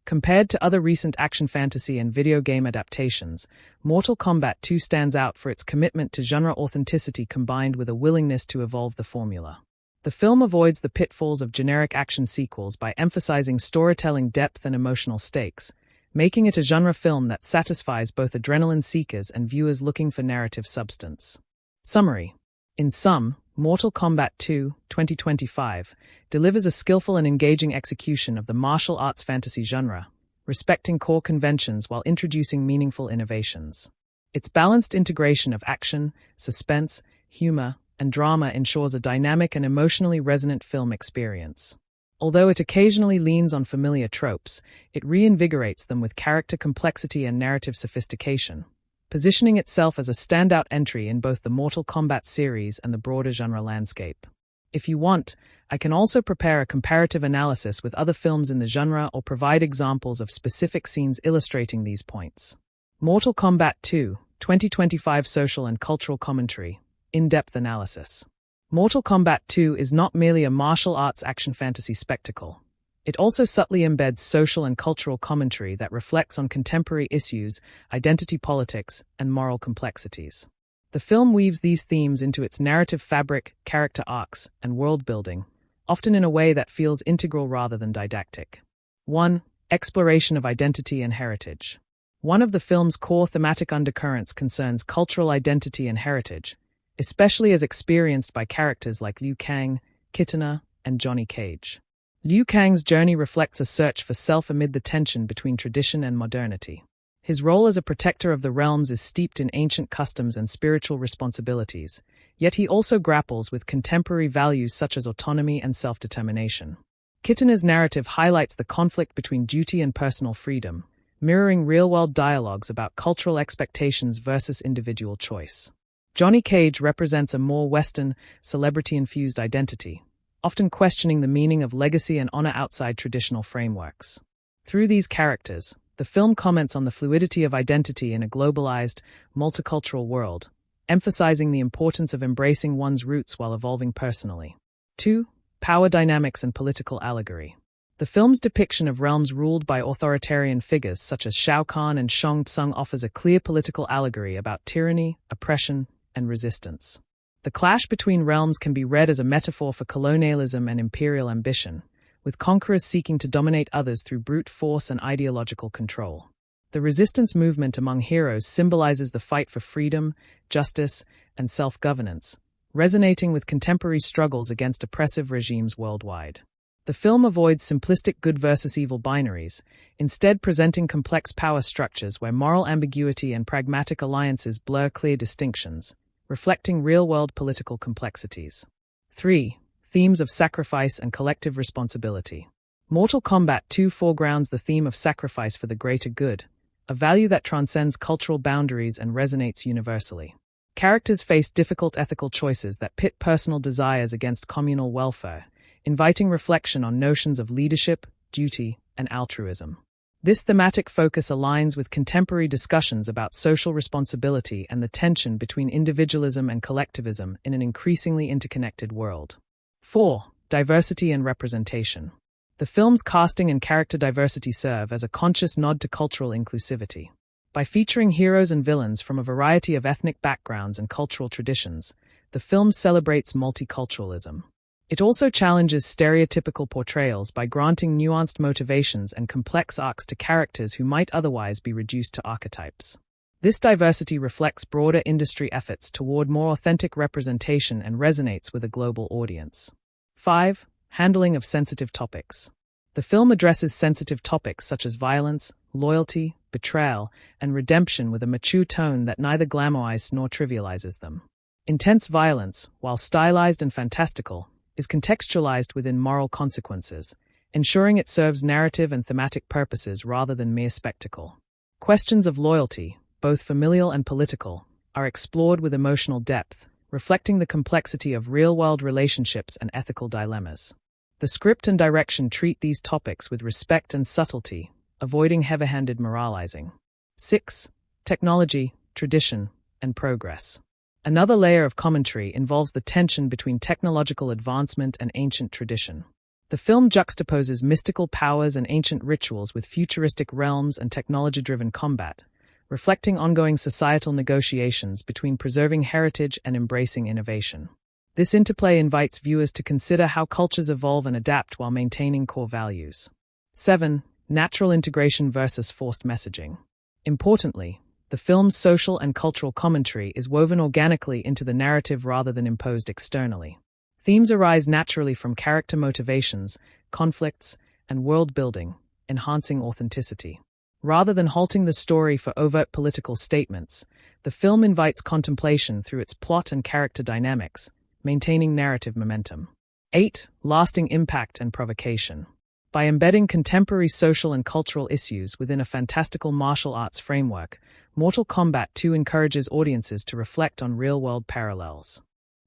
Compared to other recent action fantasy and video game adaptations, Mortal Kombat 2 stands out for its commitment to genre authenticity combined with a willingness to evolve the formula. The film avoids the pitfalls of generic action sequels by emphasizing storytelling depth and emotional stakes, making it a genre film that satisfies both adrenaline seekers and viewers looking for narrative substance. Summary. In sum, Mortal Kombat 2, 2025, delivers a skillful and engaging execution of the martial arts fantasy genre, respecting core conventions while introducing meaningful innovations. Its balanced integration of action, suspense, humor, and drama ensures a dynamic and emotionally resonant film experience. Although it occasionally leans on familiar tropes, it reinvigorates them with character complexity and narrative sophistication, positioning itself as a standout entry in both the Mortal Kombat series and the broader genre landscape. If you want, I can also prepare a comparative analysis with other films in the genre or provide examples of specific scenes illustrating these points. Mortal Kombat 2, 2025 Social and Cultural Commentary, In-Depth Analysis. Mortal Kombat 2 is not merely a martial arts action fantasy spectacle. It also subtly embeds social and cultural commentary that reflects on contemporary issues, identity politics, and moral complexities. The film weaves these themes into its narrative fabric, character arcs, and world building, often in a way that feels integral rather than didactic. 1. Exploration of identity and heritage. One of the film's core thematic undercurrents concerns cultural identity and heritage, especially as experienced by characters like Liu Kang, Kitana, and Johnny Cage. Liu Kang's journey reflects a search for self amid the tension between tradition and modernity. His role as a protector of the realms is steeped in ancient customs and spiritual responsibilities, yet he also grapples with contemporary values such as autonomy and self-determination. Kitana's narrative highlights the conflict between duty and personal freedom, mirroring real-world dialogues about cultural expectations versus individual choice. Johnny Cage represents a more Western, celebrity-infused identity, often questioning the meaning of legacy and honor outside traditional frameworks. Through these characters, the film comments on the fluidity of identity in a globalized, multicultural world, emphasizing the importance of embracing one's roots while evolving personally. 2. Power dynamics and political allegory. The film's depiction of realms ruled by authoritarian figures such as Shao Kahn and Shang Tsung offers a clear political allegory about tyranny, oppression, and resistance. The clash between realms can be read as a metaphor for colonialism and imperial ambition, with conquerors seeking to dominate others through brute force and ideological control. The resistance movement among heroes symbolizes the fight for freedom, justice, and self-governance, resonating with contemporary struggles against oppressive regimes worldwide. The film avoids simplistic good versus evil binaries, instead presenting complex power structures where moral ambiguity and pragmatic alliances blur clear distinctions, reflecting real-world political complexities. 3. Themes of sacrifice and collective responsibility. Mortal Kombat 2 foregrounds the theme of sacrifice for the greater good, a value that transcends cultural boundaries and resonates universally. Characters face difficult ethical choices that pit personal desires against communal welfare, inviting reflection on notions of leadership, duty, and altruism. This thematic focus aligns with contemporary discussions about social responsibility and the tension between individualism and collectivism in an increasingly interconnected world. 4. Diversity and representation. The film's casting and character diversity serve as a conscious nod to cultural inclusivity. By featuring heroes and villains from a variety of ethnic backgrounds and cultural traditions, the film celebrates multiculturalism. It also challenges stereotypical portrayals by granting nuanced motivations and complex arcs to characters who might otherwise be reduced to archetypes. This diversity reflects broader industry efforts toward more authentic representation and resonates with a global audience. 5. Handling of sensitive topics. The film addresses sensitive topics such as violence, loyalty, betrayal, and redemption with a mature tone that neither glamorizes nor trivializes them. Intense violence, while stylized and fantastical, is contextualized within moral consequences, ensuring it serves narrative and thematic purposes rather than mere spectacle. Questions of loyalty, both familial and political, are explored with emotional depth, reflecting the complexity of real-world relationships and ethical dilemmas. The script and direction treat these topics with respect and subtlety, avoiding heavy-handed moralizing. 6. Technology, tradition, and progress. Another layer of commentary involves the tension between technological advancement and ancient tradition. The film juxtaposes mystical powers and ancient rituals with futuristic realms and technology-driven combat, reflecting ongoing societal negotiations between preserving heritage and embracing innovation. This interplay invites viewers to consider how cultures evolve and adapt while maintaining core values. 7. Natural integration versus forced messaging. Importantly, the film's social and cultural commentary is woven organically into the narrative rather than imposed externally. Themes arise naturally from character motivations, conflicts, and world building, enhancing authenticity. Rather than halting the story for overt political statements, the film invites contemplation through its plot and character dynamics, maintaining narrative momentum. 8. Lasting impact and provocation. By embedding contemporary social and cultural issues within a fantastical martial arts framework, Mortal Kombat 2 encourages audiences to reflect on real-world parallels.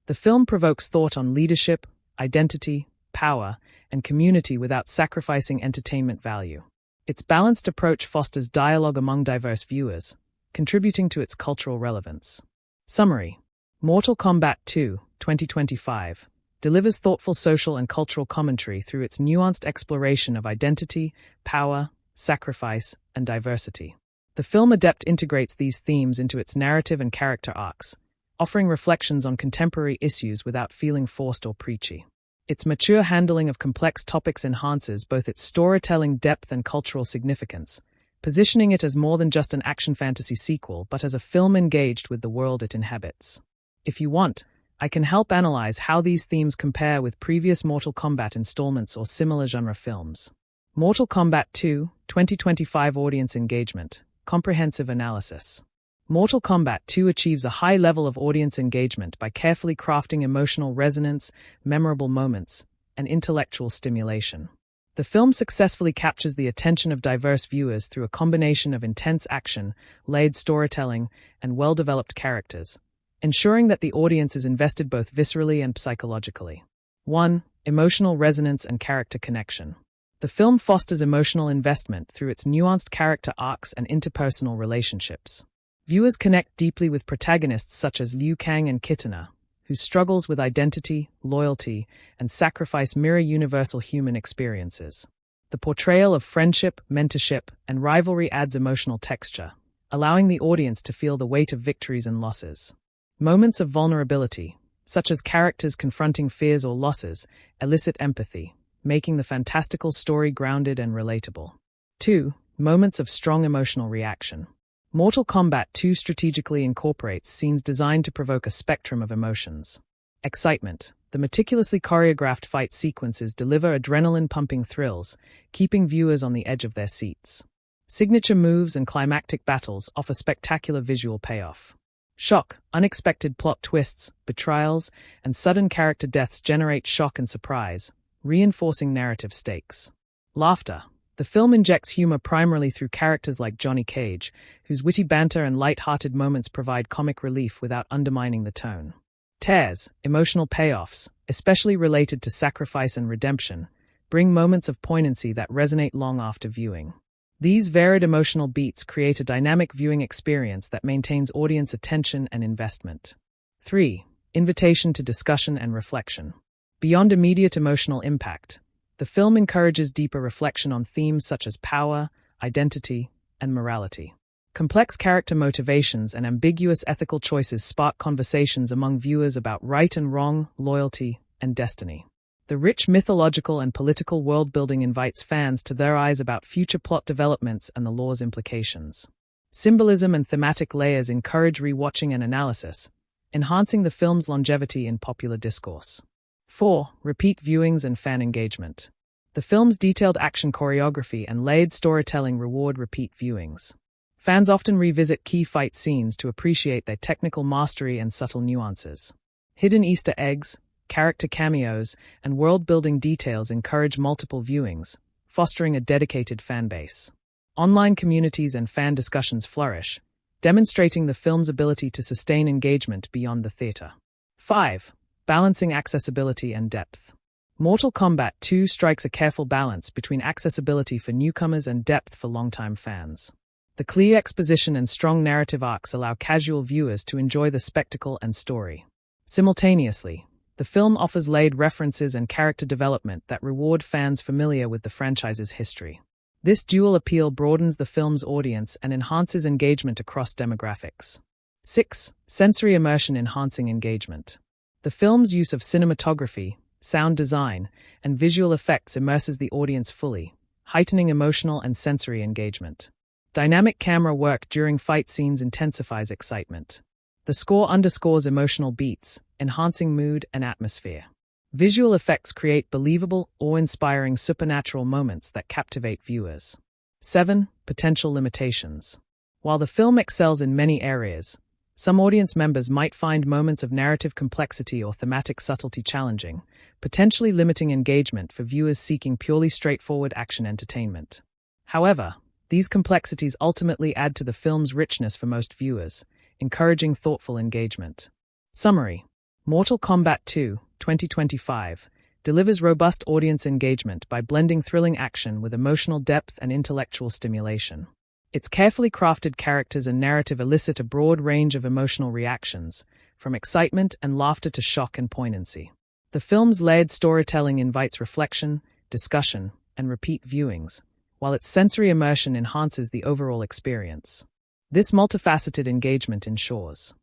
The film provokes thought on leadership, identity, power, and community without sacrificing entertainment value. Its balanced approach fosters dialogue among diverse viewers, contributing to its cultural relevance. Summary: Mortal Kombat 2, 2025, delivers thoughtful social and cultural commentary through its nuanced exploration of identity, power, sacrifice, and diversity. The film adept integrates these themes into its narrative and character arcs, offering reflections on contemporary issues without feeling forced or preachy. Its mature handling of complex topics enhances both its storytelling depth and cultural significance, positioning it as more than just an action fantasy sequel but as a film engaged with the world it inhabits. If you want, I can help analyze how these themes compare with previous Mortal Kombat installments or similar genre films. Mortal Kombat 2, 2025 Audience Engagement, Comprehensive Analysis. Mortal Kombat 2 achieves a high level of audience engagement by carefully crafting emotional resonance, memorable moments, and intellectual stimulation. The film successfully captures the attention of diverse viewers through a combination of intense action, layered storytelling, and well-developed characters, ensuring that the audience is invested both viscerally and psychologically. 1. Emotional resonance and character connection. The film fosters emotional investment through its nuanced character arcs and interpersonal relationships. Viewers connect deeply with protagonists such as Liu Kang and Kitana, whose struggles with identity, loyalty, and sacrifice mirror universal human experiences. The portrayal of friendship, mentorship, and rivalry adds emotional texture, allowing the audience to feel the weight of victories and losses. Moments of vulnerability, such as characters confronting fears or losses, elicit empathy, making the fantastical story grounded and relatable. 2. Moments of strong emotional reaction. Mortal Kombat 2 strategically incorporates scenes designed to provoke a spectrum of emotions. Excitement. The meticulously choreographed fight sequences deliver adrenaline-pumping thrills, keeping viewers on the edge of their seats. Signature moves and climactic battles offer spectacular visual payoff. Shock. Unexpected plot twists, betrayals, and sudden character deaths generate shock and surprise, reinforcing narrative stakes. Laughter. The film injects humor primarily through characters like Johnny Cage, whose witty banter and light-hearted moments provide comic relief without undermining the tone. Tears, emotional payoffs, especially related to sacrifice and redemption, bring moments of poignancy that resonate long after viewing. These varied emotional beats create a dynamic viewing experience that maintains audience attention and investment. 3. Invitation to discussion and reflection. Beyond immediate emotional impact, the film encourages deeper reflection on themes such as power, identity, and morality. Complex character motivations and ambiguous ethical choices spark conversations among viewers about right and wrong, loyalty, and destiny. The rich mythological and political world-building invites fans to theorize about future plot developments and the law's implications. Symbolism and thematic layers encourage rewatching and analysis, enhancing the film's longevity in popular discourse. 4. Repeat viewings and fan engagement. The film's detailed action choreography and layered storytelling reward repeat viewings. Fans often revisit key fight scenes to appreciate their technical mastery and subtle nuances. Hidden Easter eggs, character cameos, and world-building details encourage multiple viewings, fostering a dedicated fan base. Online communities and fan discussions flourish, demonstrating the film's ability to sustain engagement beyond the theater. 5. Balancing accessibility and depth. Mortal Kombat 2 strikes a careful balance between accessibility for newcomers and depth for longtime fans. The clear exposition and strong narrative arcs allow casual viewers to enjoy the spectacle and story. Simultaneously, the film offers layered references and character development that reward fans familiar with the franchise's history. This dual appeal broadens the film's audience and enhances engagement across demographics. 6. Sensory immersion enhancing engagement. The film's use of cinematography, sound design, and visual effects immerses the audience fully, heightening emotional and sensory engagement. Dynamic camera work during fight scenes intensifies excitement. The score underscores emotional beats, enhancing mood and atmosphere. Visual effects create believable, awe-inspiring supernatural moments that captivate viewers. 7. Potential limitations. While the film excels in many areas, some audience members might find moments of narrative complexity or thematic subtlety challenging, potentially limiting engagement for viewers seeking purely straightforward action entertainment. However, these complexities ultimately add to the film's richness for most viewers, encouraging thoughtful engagement. Summary: Mortal Kombat 2, 2025, delivers robust audience engagement by blending thrilling action with emotional depth and intellectual stimulation. Its carefully crafted characters and narrative elicit a broad range of emotional reactions, from excitement and laughter to shock and poignancy. The film's layered storytelling invites reflection, discussion, and repeat viewings, while its sensory immersion enhances the overall experience. This multifaceted engagement ensures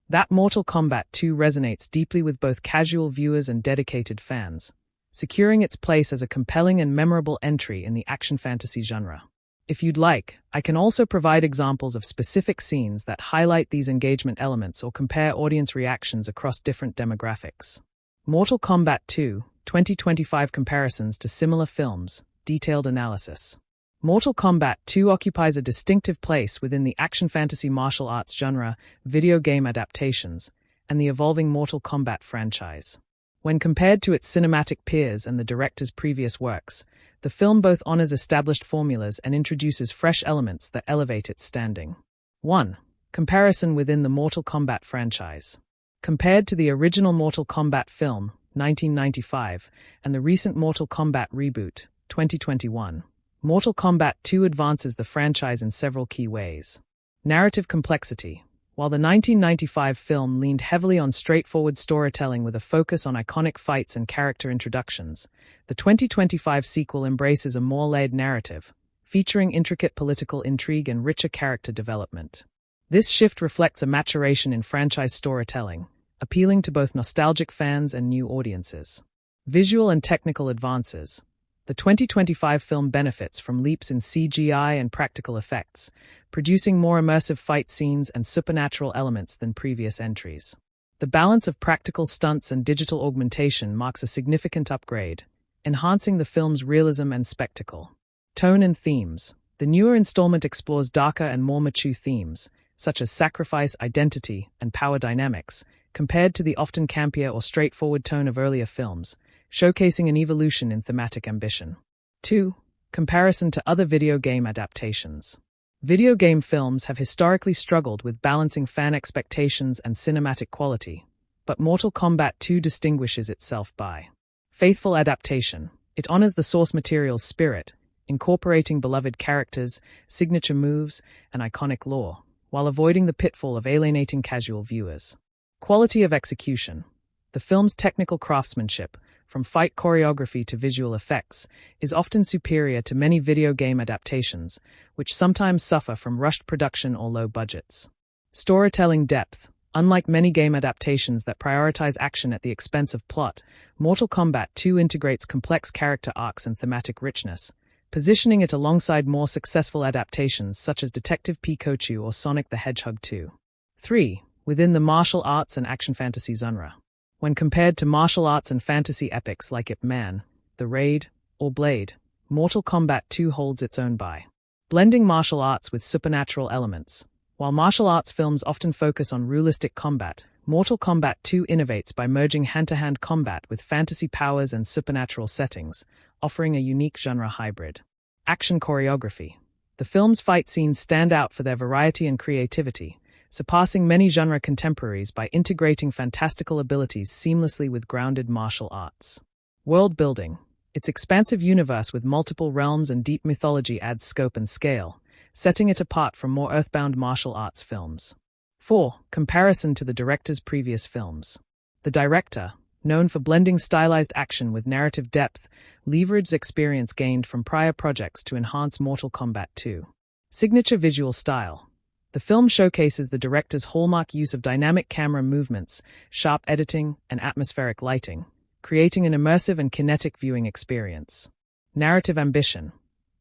that Mortal Kombat 2 resonates deeply with both casual viewers and dedicated fans, securing its place as a compelling and memorable entry in the action fantasy genre. If you'd like, I can also provide examples of specific scenes that highlight these engagement elements or compare audience reactions across different demographics. Mortal Kombat 2, 2025 comparisons to similar films, detailed analysis. Mortal Kombat 2 occupies a distinctive place within the action fantasy martial arts genre, video game adaptations, and the evolving Mortal Kombat franchise. When compared to its cinematic peers and the director's previous works, the film both honors established formulas and introduces fresh elements that elevate its standing. 1. Comparison within the Mortal Kombat franchise. Compared to the original Mortal Kombat film, 1995, and the recent Mortal Kombat reboot, 2021, Mortal Kombat 2 advances the franchise in several key ways. Narrative complexity. While the 1995 film leaned heavily on straightforward storytelling with a focus on iconic fights and character introductions, the 2025 sequel embraces a more layered narrative, featuring intricate political intrigue and richer character development. This shift reflects a maturation in franchise storytelling, appealing to both nostalgic fans and new audiences. Visual and technical advances. The 2025 film benefits from leaps in CGI and practical effects, producing more immersive fight scenes and supernatural elements than previous entries. The balance of practical stunts and digital augmentation marks a significant upgrade, enhancing the film's realism and spectacle. Tone and themes. The newer installment explores darker and more mature themes, such as sacrifice, identity, and power dynamics, compared to the often campier or straightforward tone of earlier films, showcasing an evolution in thematic ambition. 2. Comparison to other video game adaptations. Video game films have historically struggled with balancing fan expectations and cinematic quality, but Mortal Kombat 2 distinguishes itself by faithful adaptation. It honors the source material's spirit, incorporating beloved characters, signature moves, and iconic lore, while avoiding the pitfall of alienating casual viewers. Quality of execution. The film's technical craftsmanship, from fight choreography to visual effects, is often superior to many video game adaptations, which sometimes suffer from rushed production or low budgets. Storytelling depth. Unlike many game adaptations that prioritize action at the expense of plot, Mortal Kombat 2 integrates complex character arcs and thematic richness, positioning it alongside more successful adaptations such as Detective Pikachu or Sonic the Hedgehog 2. 3. Within the martial arts and action fantasy genre. When compared to martial arts and fantasy epics like Ip Man, The Raid, or Blade, Mortal Kombat 2 holds its own by blending martial arts with supernatural elements. While martial arts films often focus on realistic combat, Mortal Kombat 2 innovates by merging hand-to-hand combat with fantasy powers and supernatural settings, offering a unique genre hybrid. Action choreography. The film's fight scenes stand out for their variety and creativity, surpassing many genre contemporaries by integrating fantastical abilities seamlessly with grounded martial arts. World building. Its expansive universe with multiple realms and deep mythology adds scope and scale, setting it apart from more earthbound martial arts films. 4. Comparison to the director's previous films. The director, known for blending stylized action with narrative depth, leveraged experience gained from prior projects to enhance Mortal Kombat 2. Signature visual style. The film showcases the director's hallmark use of dynamic camera movements, sharp editing, and atmospheric lighting, creating an immersive and kinetic viewing experience. Narrative ambition.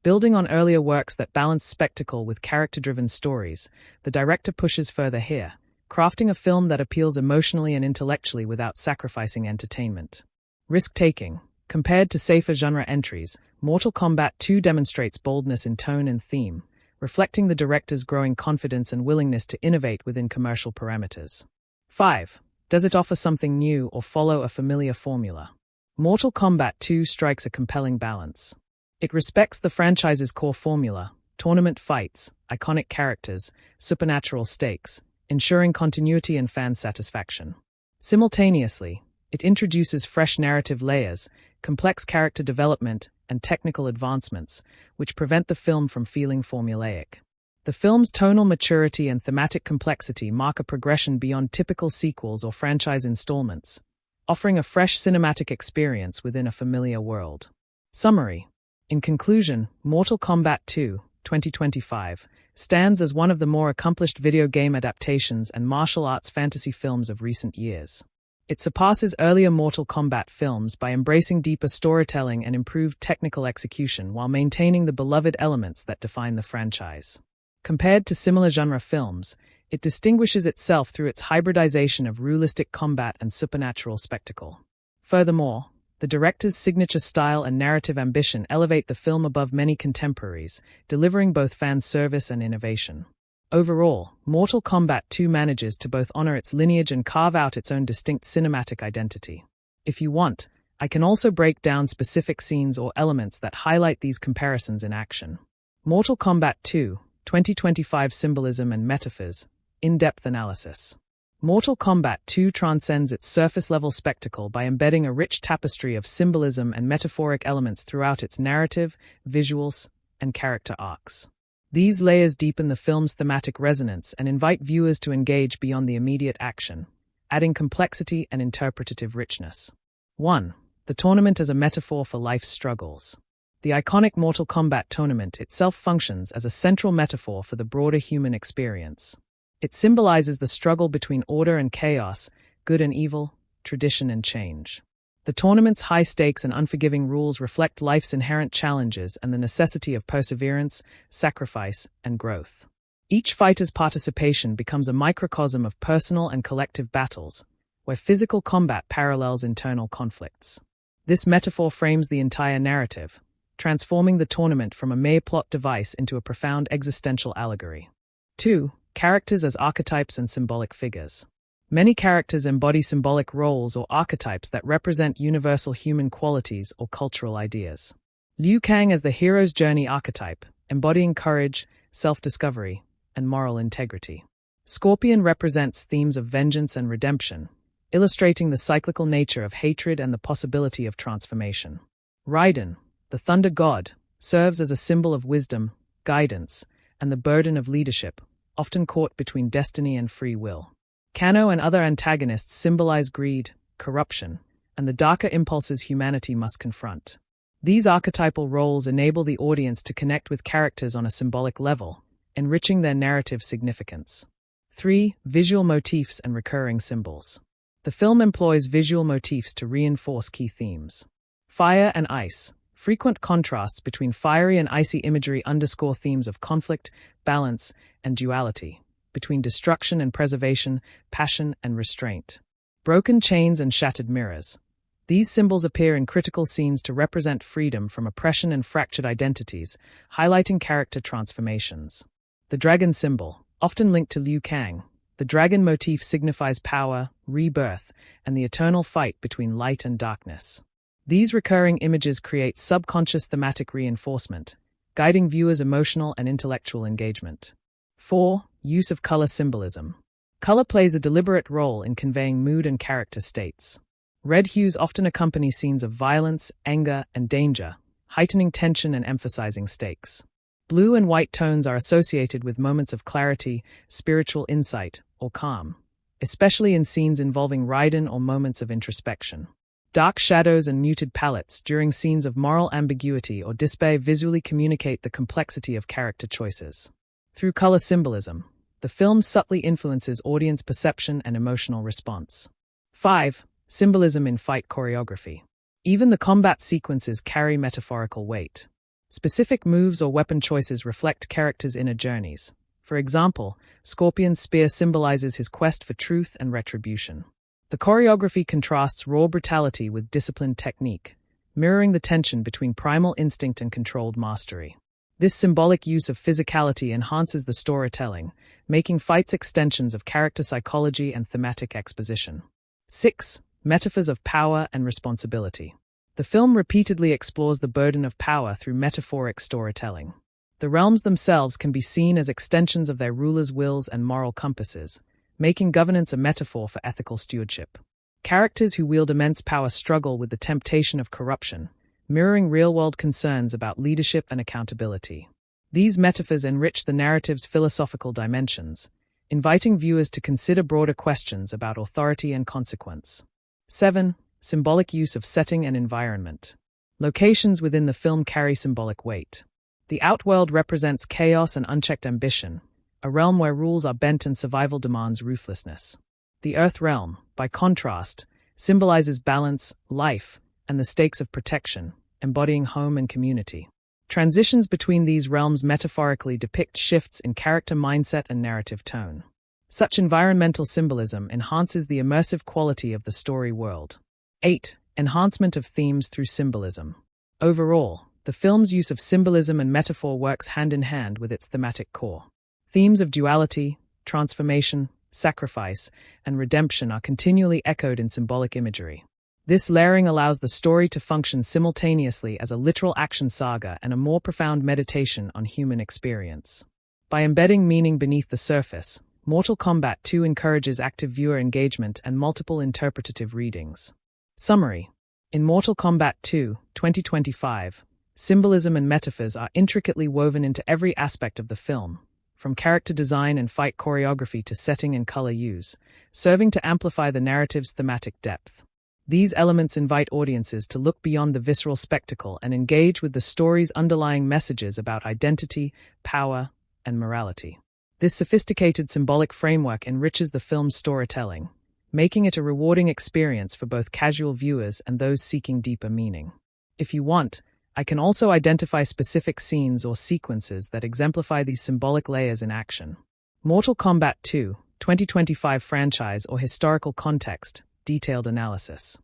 Building on earlier works that balance spectacle with character-driven stories, the director pushes further here, crafting a film that appeals emotionally and intellectually without sacrificing entertainment. Risk-taking. Compared to safer genre entries, Mortal Kombat 2 demonstrates boldness in tone and theme, reflecting the director's growing confidence and willingness to innovate within commercial parameters. 5. Does it offer something new or follow a familiar formula? Mortal Kombat 2 strikes a compelling balance. It respects the franchise's core formula, tournament fights, iconic characters, supernatural stakes, ensuring continuity and fan satisfaction. Simultaneously, it introduces fresh narrative layers, complex character development, and technical advancements, which prevent the film from feeling formulaic. The film's tonal maturity and thematic complexity mark a progression beyond typical sequels or franchise installments, offering a fresh cinematic experience within a familiar world. Summary. In conclusion, Mortal Kombat 2, 2025, stands as one of the more accomplished video game adaptations and martial arts fantasy films of recent years. It surpasses earlier Mortal Kombat films by embracing deeper storytelling and improved technical execution while maintaining the beloved elements that define the franchise. Compared to similar genre films, it distinguishes itself through its hybridization of realistic combat and supernatural spectacle. Furthermore, the director's signature style and narrative ambition elevate the film above many contemporaries, delivering both fan service and innovation. Overall, Mortal Kombat 2 manages to both honor its lineage and carve out its own distinct cinematic identity. If you want, I can also break down specific scenes or elements that highlight these comparisons in action. Mortal Kombat 2, 2025 Symbolism and Metaphors, In-Depth Analysis. Mortal Kombat 2 transcends its surface-level spectacle by embedding a rich tapestry of symbolism and metaphoric elements throughout its narrative, visuals, and character arcs. These layers deepen the film's thematic resonance and invite viewers to engage beyond the immediate action, adding complexity and interpretative richness. 1. The tournament as a metaphor for life's struggles. The iconic Mortal Kombat tournament itself functions as a central metaphor for the broader human experience. It symbolizes the struggle between order and chaos, good and evil, tradition and change. The tournament's high stakes and unforgiving rules reflect life's inherent challenges and the necessity of perseverance, sacrifice, and growth. Each fighter's participation becomes a microcosm of personal and collective battles, where physical combat parallels internal conflicts. This metaphor frames the entire narrative, transforming the tournament from a mere plot device into a profound existential allegory. 2. Characters as archetypes and symbolic figures. Many characters embody symbolic roles or archetypes that represent universal human qualities or cultural ideas. Liu Kang as the hero's journey archetype, embodying courage, self-discovery, and moral integrity. Scorpion represents themes of vengeance and redemption, illustrating the cyclical nature of hatred and the possibility of transformation. Raiden, the Thunder God, serves as a symbol of wisdom, guidance, and the burden of leadership, often caught between destiny and free will. Kano and other antagonists symbolize greed, corruption, and the darker impulses humanity must confront. These archetypal roles enable the audience to connect with characters on a symbolic level, enriching their narrative significance. 3. Visual motifs and recurring symbols. The film employs visual motifs to reinforce key themes. Fire and ice. Frequent contrasts between fiery and icy imagery underscore themes of conflict, balance, and duality, between destruction and preservation, passion and restraint. Broken chains and shattered mirrors. These symbols appear in critical scenes to represent freedom from oppression and fractured identities, highlighting character transformations. The dragon symbol, often linked to Liu Kang, the dragon motif signifies power, rebirth, and the eternal fight between light and darkness. These recurring images create subconscious thematic reinforcement, guiding viewers' emotional and intellectual engagement. 4. Use of color symbolism. Color plays a deliberate role in conveying mood and character states. Red hues often accompany scenes of violence, anger, and danger, heightening tension and emphasizing stakes. Blue and white tones are associated with moments of clarity, spiritual insight, or calm, especially in scenes involving Raiden or moments of introspection. Dark shadows and muted palettes during scenes of moral ambiguity or despair visually communicate the complexity of character choices. Through color symbolism, the film subtly influences audience perception and emotional response. 5. Symbolism in fight choreography. Even the combat sequences carry metaphorical weight. Specific moves or weapon choices reflect characters' inner journeys. For example, Scorpion's spear symbolizes his quest for truth and retribution. The choreography contrasts raw brutality with disciplined technique, mirroring the tension between primal instinct and controlled mastery. This symbolic use of physicality enhances the storytelling, making fights extensions of character psychology and thematic exposition. 6. Metaphors of power and responsibility. The film repeatedly explores the burden of power through metaphoric storytelling. The realms themselves can be seen as extensions of their rulers' wills and moral compasses, making governance a metaphor for ethical stewardship. Characters who wield immense power struggle with the temptation of corruption, mirroring real-world concerns about leadership and accountability. These metaphors enrich the narrative's philosophical dimensions, inviting viewers to consider broader questions about authority and consequence. 7. Symbolic use of setting and environment. Locations within the film carry symbolic weight. The Outworld represents chaos and unchecked ambition, a realm where rules are bent and survival demands ruthlessness. The Earth realm, by contrast, symbolizes balance, life, and the stakes of protection, embodying home and community. Transitions between these realms metaphorically depict shifts in character mindset and narrative tone. Such environmental symbolism enhances the immersive quality of the story world. 8. Enhancement of themes through symbolism. Overall, the film's use of symbolism and metaphor works hand in hand with its thematic core. Themes of duality, transformation, sacrifice, and redemption are continually echoed in symbolic imagery. This layering allows the story to function simultaneously as a literal action saga and a more profound meditation on human experience. By embedding meaning beneath the surface, Mortal Kombat 2 encourages active viewer engagement and multiple interpretative readings. Summary. In Mortal Kombat 2, 2025, symbolism and metaphors are intricately woven into every aspect of the film, from character design and fight choreography to setting and color use, serving to amplify the narrative's thematic depth. These elements invite audiences to look beyond the visceral spectacle and engage with the story's underlying messages about identity, power, and morality. This sophisticated symbolic framework enriches the film's storytelling, making it a rewarding experience for both casual viewers and those seeking deeper meaning. If you want, I can also identify specific scenes or sequences that exemplify these symbolic layers in action. Mortal Kombat 2, 2025 franchise or historical context, detailed analysis.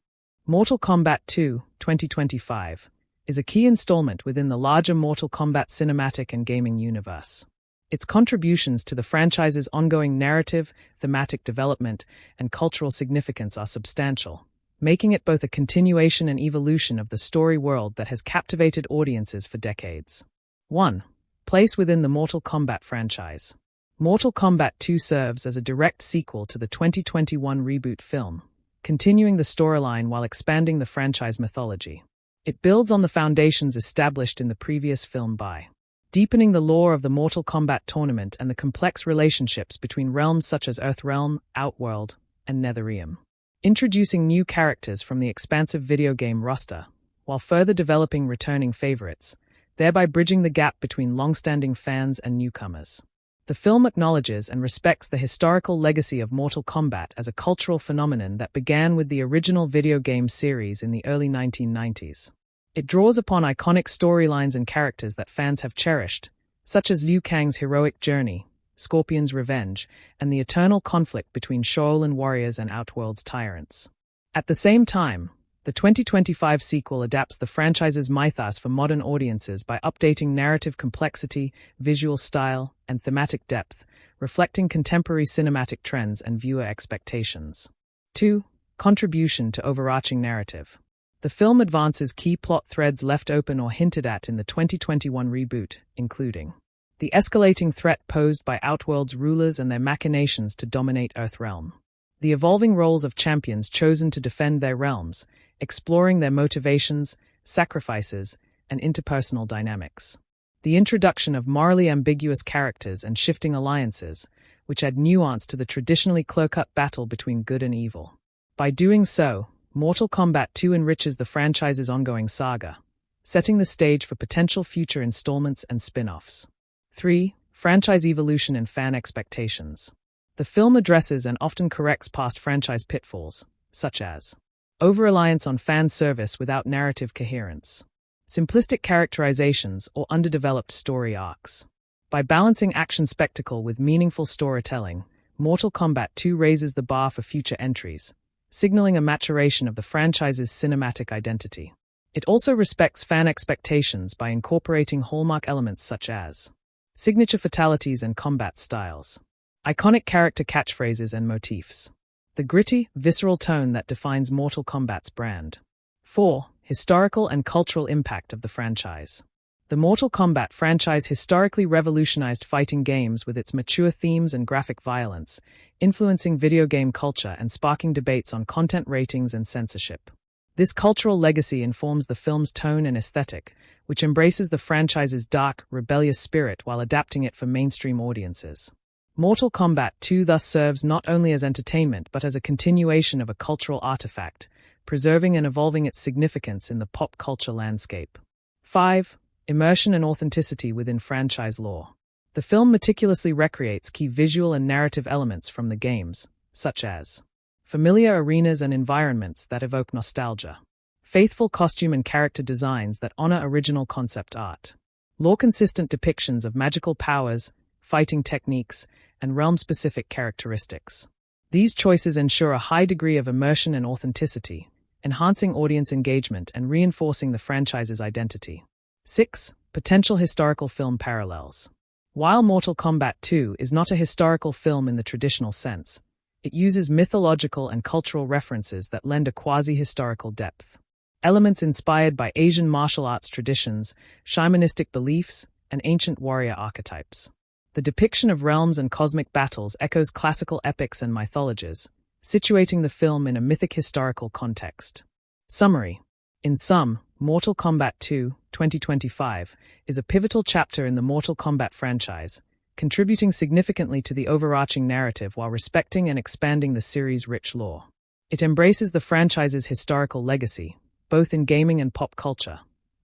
Mortal Kombat 2, 2025 is a key installment within the larger Mortal Kombat cinematic and gaming universe. Its contributions to the franchise's ongoing narrative, thematic development, and cultural significance are substantial, making it both a continuation and evolution of the story world that has captivated audiences for decades. 1. Place within the Mortal Kombat franchise. Mortal Kombat 2 serves as a direct sequel to the 2021 reboot film, continuing the storyline while expanding the franchise mythology. It builds on the foundations established in the previous film by deepening the lore of the Mortal Kombat tournament and the complex relationships between realms such as Earthrealm, Outworld, and Netherrealm. Introducing new characters from the expansive video game roster, while further developing returning favorites, thereby bridging the gap between long-standing fans and newcomers. The film acknowledges and respects the historical legacy of Mortal Kombat as a cultural phenomenon that began with the original video game series in the early 1990s. It draws upon iconic storylines and characters that fans have cherished, such as Liu Kang's heroic journey, Scorpion's revenge, and the eternal conflict between Shaolin warriors and Outworld's tyrants. At the same time, The 2025 sequel adapts the franchise's mythos for modern audiences by updating narrative complexity, visual style, and thematic depth, reflecting contemporary cinematic trends and viewer expectations. 2. Contribution to overarching narrative. The film advances key plot threads left open or hinted at in the 2021 reboot, including the escalating threat posed by Outworld's rulers and their machinations to dominate Earthrealm, the evolving roles of champions chosen to defend their realms, exploring their motivations, sacrifices, and interpersonal dynamics, the introduction of morally ambiguous characters and shifting alliances, which add nuance to the traditionally clear-cut battle between good and evil. By doing so, Mortal Kombat 2 enriches the franchise's ongoing saga, setting the stage for potential future installments and spin-offs. 3. Franchise evolution and fan expectations. The film addresses and often corrects past franchise pitfalls, such as over-reliance on fan service without narrative coherence, simplistic characterizations, or underdeveloped story arcs. By balancing action spectacle with meaningful storytelling, Mortal Kombat 2 raises the bar for future entries, signaling a maturation of the franchise's cinematic identity. It also respects fan expectations by incorporating hallmark elements such as signature fatalities and combat styles, iconic character catchphrases and motifs, the gritty, visceral tone that defines Mortal Kombat's brand. 4. Historical and cultural impact of the franchise. The Mortal Kombat franchise historically revolutionized fighting games with its mature themes and graphic violence, influencing video game culture and sparking debates on content ratings and censorship. This cultural legacy informs the film's tone and aesthetic, which embraces the franchise's dark, rebellious spirit while adapting it for mainstream audiences. Mortal Kombat 2 thus serves not only as entertainment but as a continuation of a cultural artifact, preserving and evolving its significance in the pop culture landscape. 5. Immersion and authenticity within franchise lore. The film meticulously recreates key visual and narrative elements from the games, such as familiar arenas and environments that evoke nostalgia, faithful costume and character designs that honor original concept art, lore-consistent depictions of magical powers, fighting techniques, and realm-specific characteristics. These choices ensure a high degree of immersion and authenticity, enhancing audience engagement and reinforcing the franchise's identity. 6. Potential historical film parallels. While Mortal Kombat 2 is not a historical film in the traditional sense, it uses mythological and cultural references that lend a quasi-historical depth. Elements inspired by Asian martial arts traditions, shamanistic beliefs, and ancient warrior archetypes. The depiction of realms and cosmic battles echoes classical epics and mythologies, situating the film in a mythic historical context. Summary. In sum, Mortal Kombat 2, 2025, is a pivotal chapter in the Mortal Kombat franchise, contributing significantly to the overarching narrative while respecting and expanding the series' rich lore. It embraces the franchise's historical legacy, both in gaming and pop culture,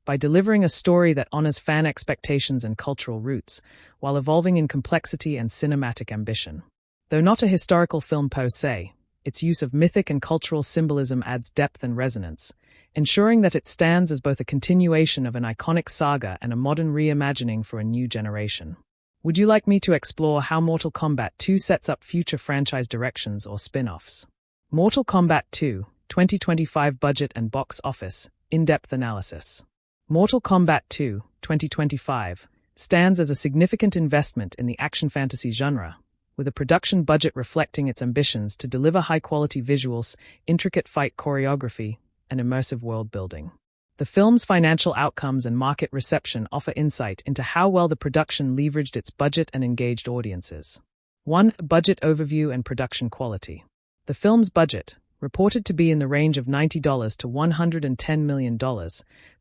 by delivering a story that honors fan expectations and cultural roots, while evolving in complexity and cinematic ambition. Though not a historical film per se, its use of mythic and cultural symbolism adds depth and resonance, ensuring that it stands as both a continuation of an iconic saga and a modern reimagining for a new generation. Would you like me to explore how Mortal Kombat 2 sets up future franchise directions or spin-offs? Mortal Kombat 2, 2025 budget and box office, in-depth analysis. Mortal Kombat 2, 2025, stands as a significant investment in the action fantasy genre, with a production budget reflecting its ambitions to deliver high-quality visuals, intricate fight choreography, and immersive world-building. The film's financial outcomes and market reception offer insight into how well the production leveraged its budget and engaged audiences. 1. Budget overview and production quality. The film's budget, reported to be in the range of $90 to $110 million,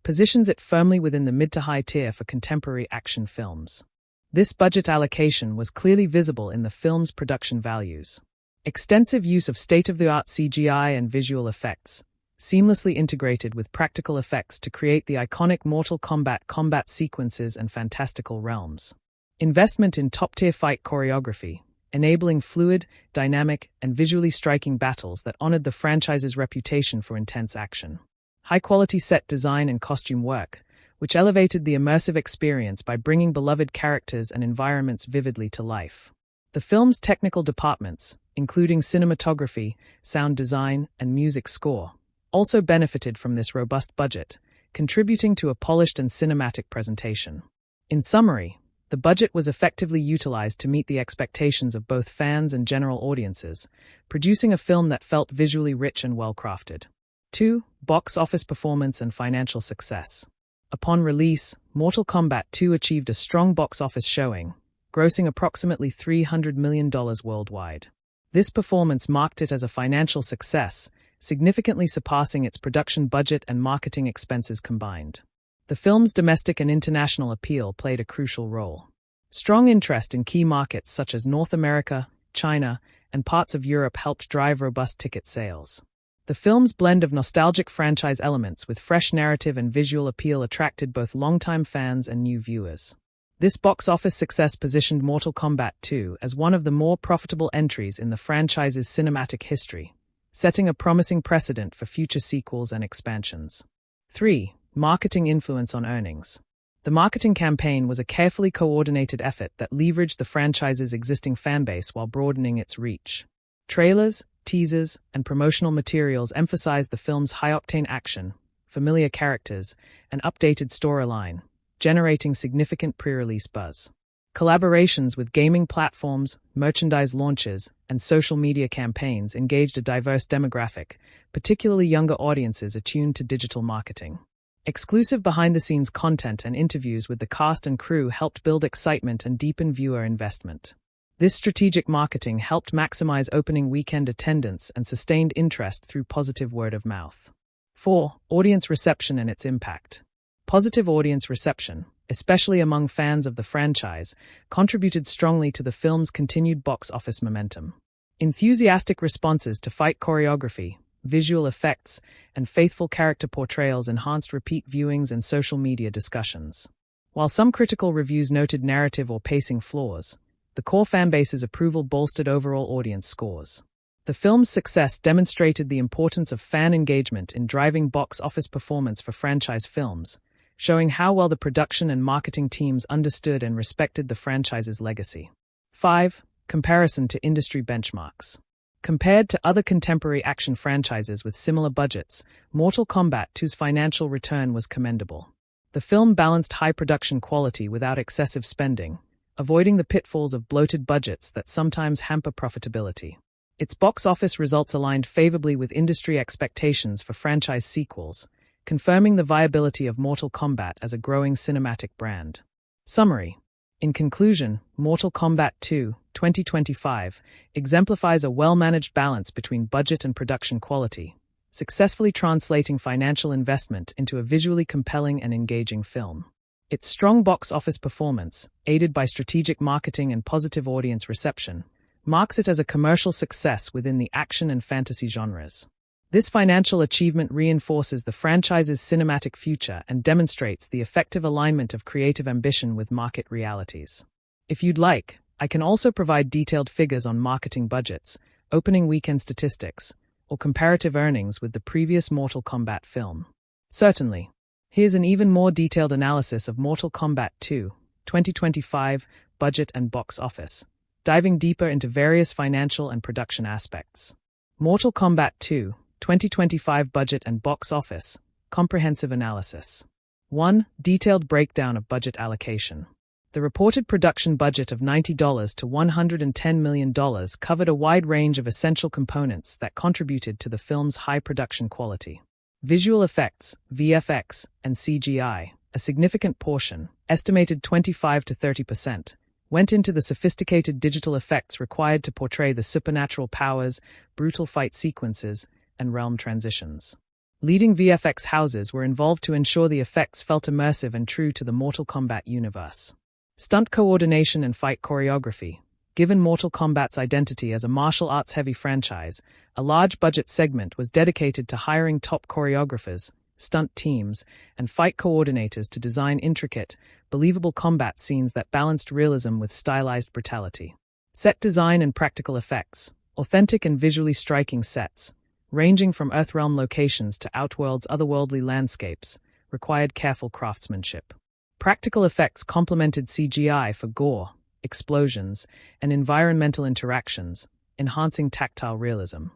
positions it firmly within the mid to high tier for contemporary action films. This budget allocation was clearly visible in the film's production values. Extensive use of state-of-the-art CGI and visual effects, seamlessly integrated with practical effects to create the iconic Mortal Kombat combat sequences and fantastical realms. Investment in top-tier fight choreography, enabling fluid, dynamic, and visually striking battles that honored the franchise's reputation for intense action. High-quality set design and costume work, which elevated the immersive experience by bringing beloved characters and environments vividly to life. The film's technical departments, including cinematography, sound design, and music score, also benefited from this robust budget, contributing to a polished and cinematic presentation. In summary, the budget was effectively utilized to meet the expectations of both fans and general audiences, producing a film that felt visually rich and well-crafted. 2. Box office performance and financial success. Upon release, Mortal Kombat 2 achieved a strong box office showing, grossing approximately $300 million worldwide. This performance marked it as a financial success, significantly surpassing its production budget and marketing expenses combined. The film's domestic and international appeal played a crucial role. Strong interest in key markets such as North America, China, and parts of Europe helped drive robust ticket sales. The film's blend of nostalgic franchise elements with fresh narrative and visual appeal attracted both longtime fans and new viewers. This box office success positioned Mortal Kombat 2 as one of the more profitable entries in the franchise's cinematic history, setting a promising precedent for future sequels and expansions. 3. Marketing influence on earnings. The marketing campaign was a carefully coordinated effort that leveraged the franchise's existing fanbase while broadening its reach. Trailers, teasers, and promotional materials emphasized the film's high-octane action, familiar characters, and updated storyline, generating significant pre-release buzz. Collaborations with gaming platforms, merchandise launches, and social media campaigns engaged a diverse demographic, particularly younger audiences attuned to digital marketing. Exclusive behind-the-scenes content and interviews with the cast and crew helped build excitement and deepen viewer investment. This strategic marketing helped maximize opening weekend attendance and sustained interest through positive word of mouth. 4. Audience reception and its impact. Positive audience reception, especially among fans of the franchise, contributed strongly to the film's continued box office momentum. Enthusiastic responses to fight choreography, visual effects, and faithful character portrayals enhanced repeat viewings and social media discussions. While some critical reviews noted narrative or pacing flaws, the core fanbase's approval bolstered overall audience scores. The film's success demonstrated the importance of fan engagement in driving box office performance for franchise films, showing how well the production and marketing teams understood and respected the franchise's legacy. 5. Comparison to industry benchmarks. Compared to other contemporary action franchises with similar budgets, Mortal Kombat 2's financial return was commendable. The film balanced high production quality without excessive spending, avoiding the pitfalls of bloated budgets that sometimes hamper profitability. Its box office results aligned favorably with industry expectations for franchise sequels, confirming the viability of Mortal Kombat as a growing cinematic brand. Summary. In conclusion, Mortal Kombat 2, 2025 exemplifies a well-managed balance between budget and production quality, successfully translating financial investment into a visually compelling and engaging film. Its strong box office performance, aided by strategic marketing and positive audience reception, marks it as a commercial success within the action and fantasy genres. This financial achievement reinforces the franchise's cinematic future and demonstrates the effective alignment of creative ambition with market realities. If you'd like, I can also provide detailed figures on marketing budgets, opening weekend statistics, or comparative earnings with the previous Mortal Kombat film. Certainly. Here's an even more detailed analysis of Mortal Kombat 2, 2025 budget and box office, diving deeper into various financial and production aspects. Mortal Kombat 2, 2025 budget and box office, comprehensive analysis. 1. Detailed breakdown of budget allocation. The reported production budget of $90 to $110 million covered a wide range of essential components that contributed to the film's high production quality. Visual effects, VFX, and CGI, a significant portion, estimated 25 to 30%, went into the sophisticated digital effects required to portray the supernatural powers, brutal fight sequences, and realm transitions. Leading VFX houses were involved to ensure the effects felt immersive and true to the Mortal Kombat universe. Stunt coordination and fight choreography. Given Mortal Kombat's identity as a martial arts-heavy franchise, a large budget segment was dedicated to hiring top choreographers, stunt teams, and fight coordinators to design intricate, believable combat scenes that balanced realism with stylized brutality. Set design and practical effects. Authentic and visually striking sets, ranging from Earthrealm locations to Outworld's otherworldly landscapes, required careful craftsmanship. Practical effects complemented CGI for gore, explosions, and environmental interactions, enhancing tactile realism.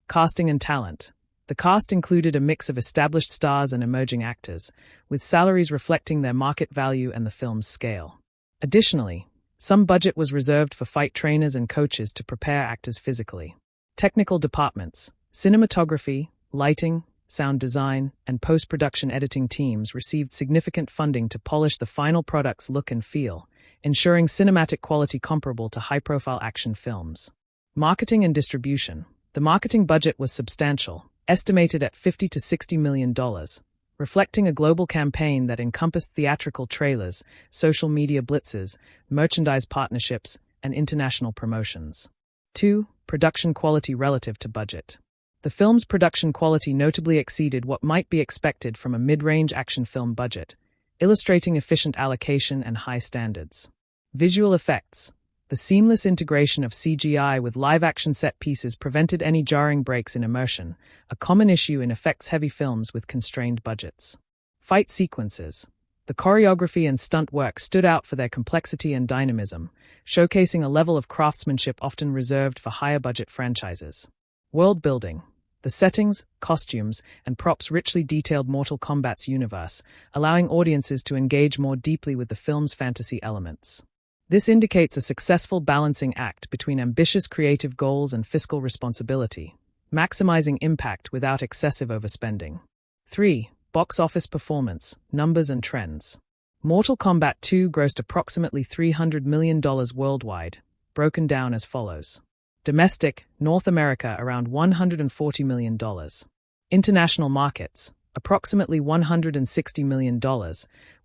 Casting and talent. The cast included a mix of established stars and emerging actors, with salaries reflecting their market value and the film's scale. Additionally, some budget was reserved for fight trainers and coaches to prepare actors physically. Technical departments, cinematography, lighting, sound design, and post-production editing teams received significant funding to polish the final product's look and feel, ensuring cinematic quality comparable to high-profile action films. Marketing and distribution. The marketing budget was substantial, estimated at $50 to $60 million, reflecting a global campaign that encompassed theatrical trailers, social media blitzes, merchandise partnerships, and international promotions. 2. Production quality relative to budget. The film's production quality notably exceeded what might be expected from a mid-range action film budget, illustrating efficient allocation and high standards. Visual effects. The seamless integration of CGI with live-action set pieces prevented any jarring breaks in immersion, a common issue in effects-heavy films with constrained budgets. Fight sequences. The choreography and stunt work stood out for their complexity and dynamism, showcasing a level of craftsmanship often reserved for higher-budget franchises. World building. The settings, costumes, and props richly detailed Mortal Kombat's universe, allowing audiences to engage more deeply with the film's fantasy elements. This indicates a successful balancing act between ambitious creative goals and fiscal responsibility, maximizing impact without excessive overspending. 3. Box office performance, numbers and trends. Mortal Kombat 2 grossed approximately $300 million worldwide, broken down as follows. Domestic, North America around $140 million. International markets, approximately $160 million,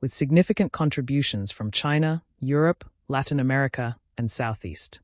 with significant contributions from China, Europe, Latin America, and Southeast.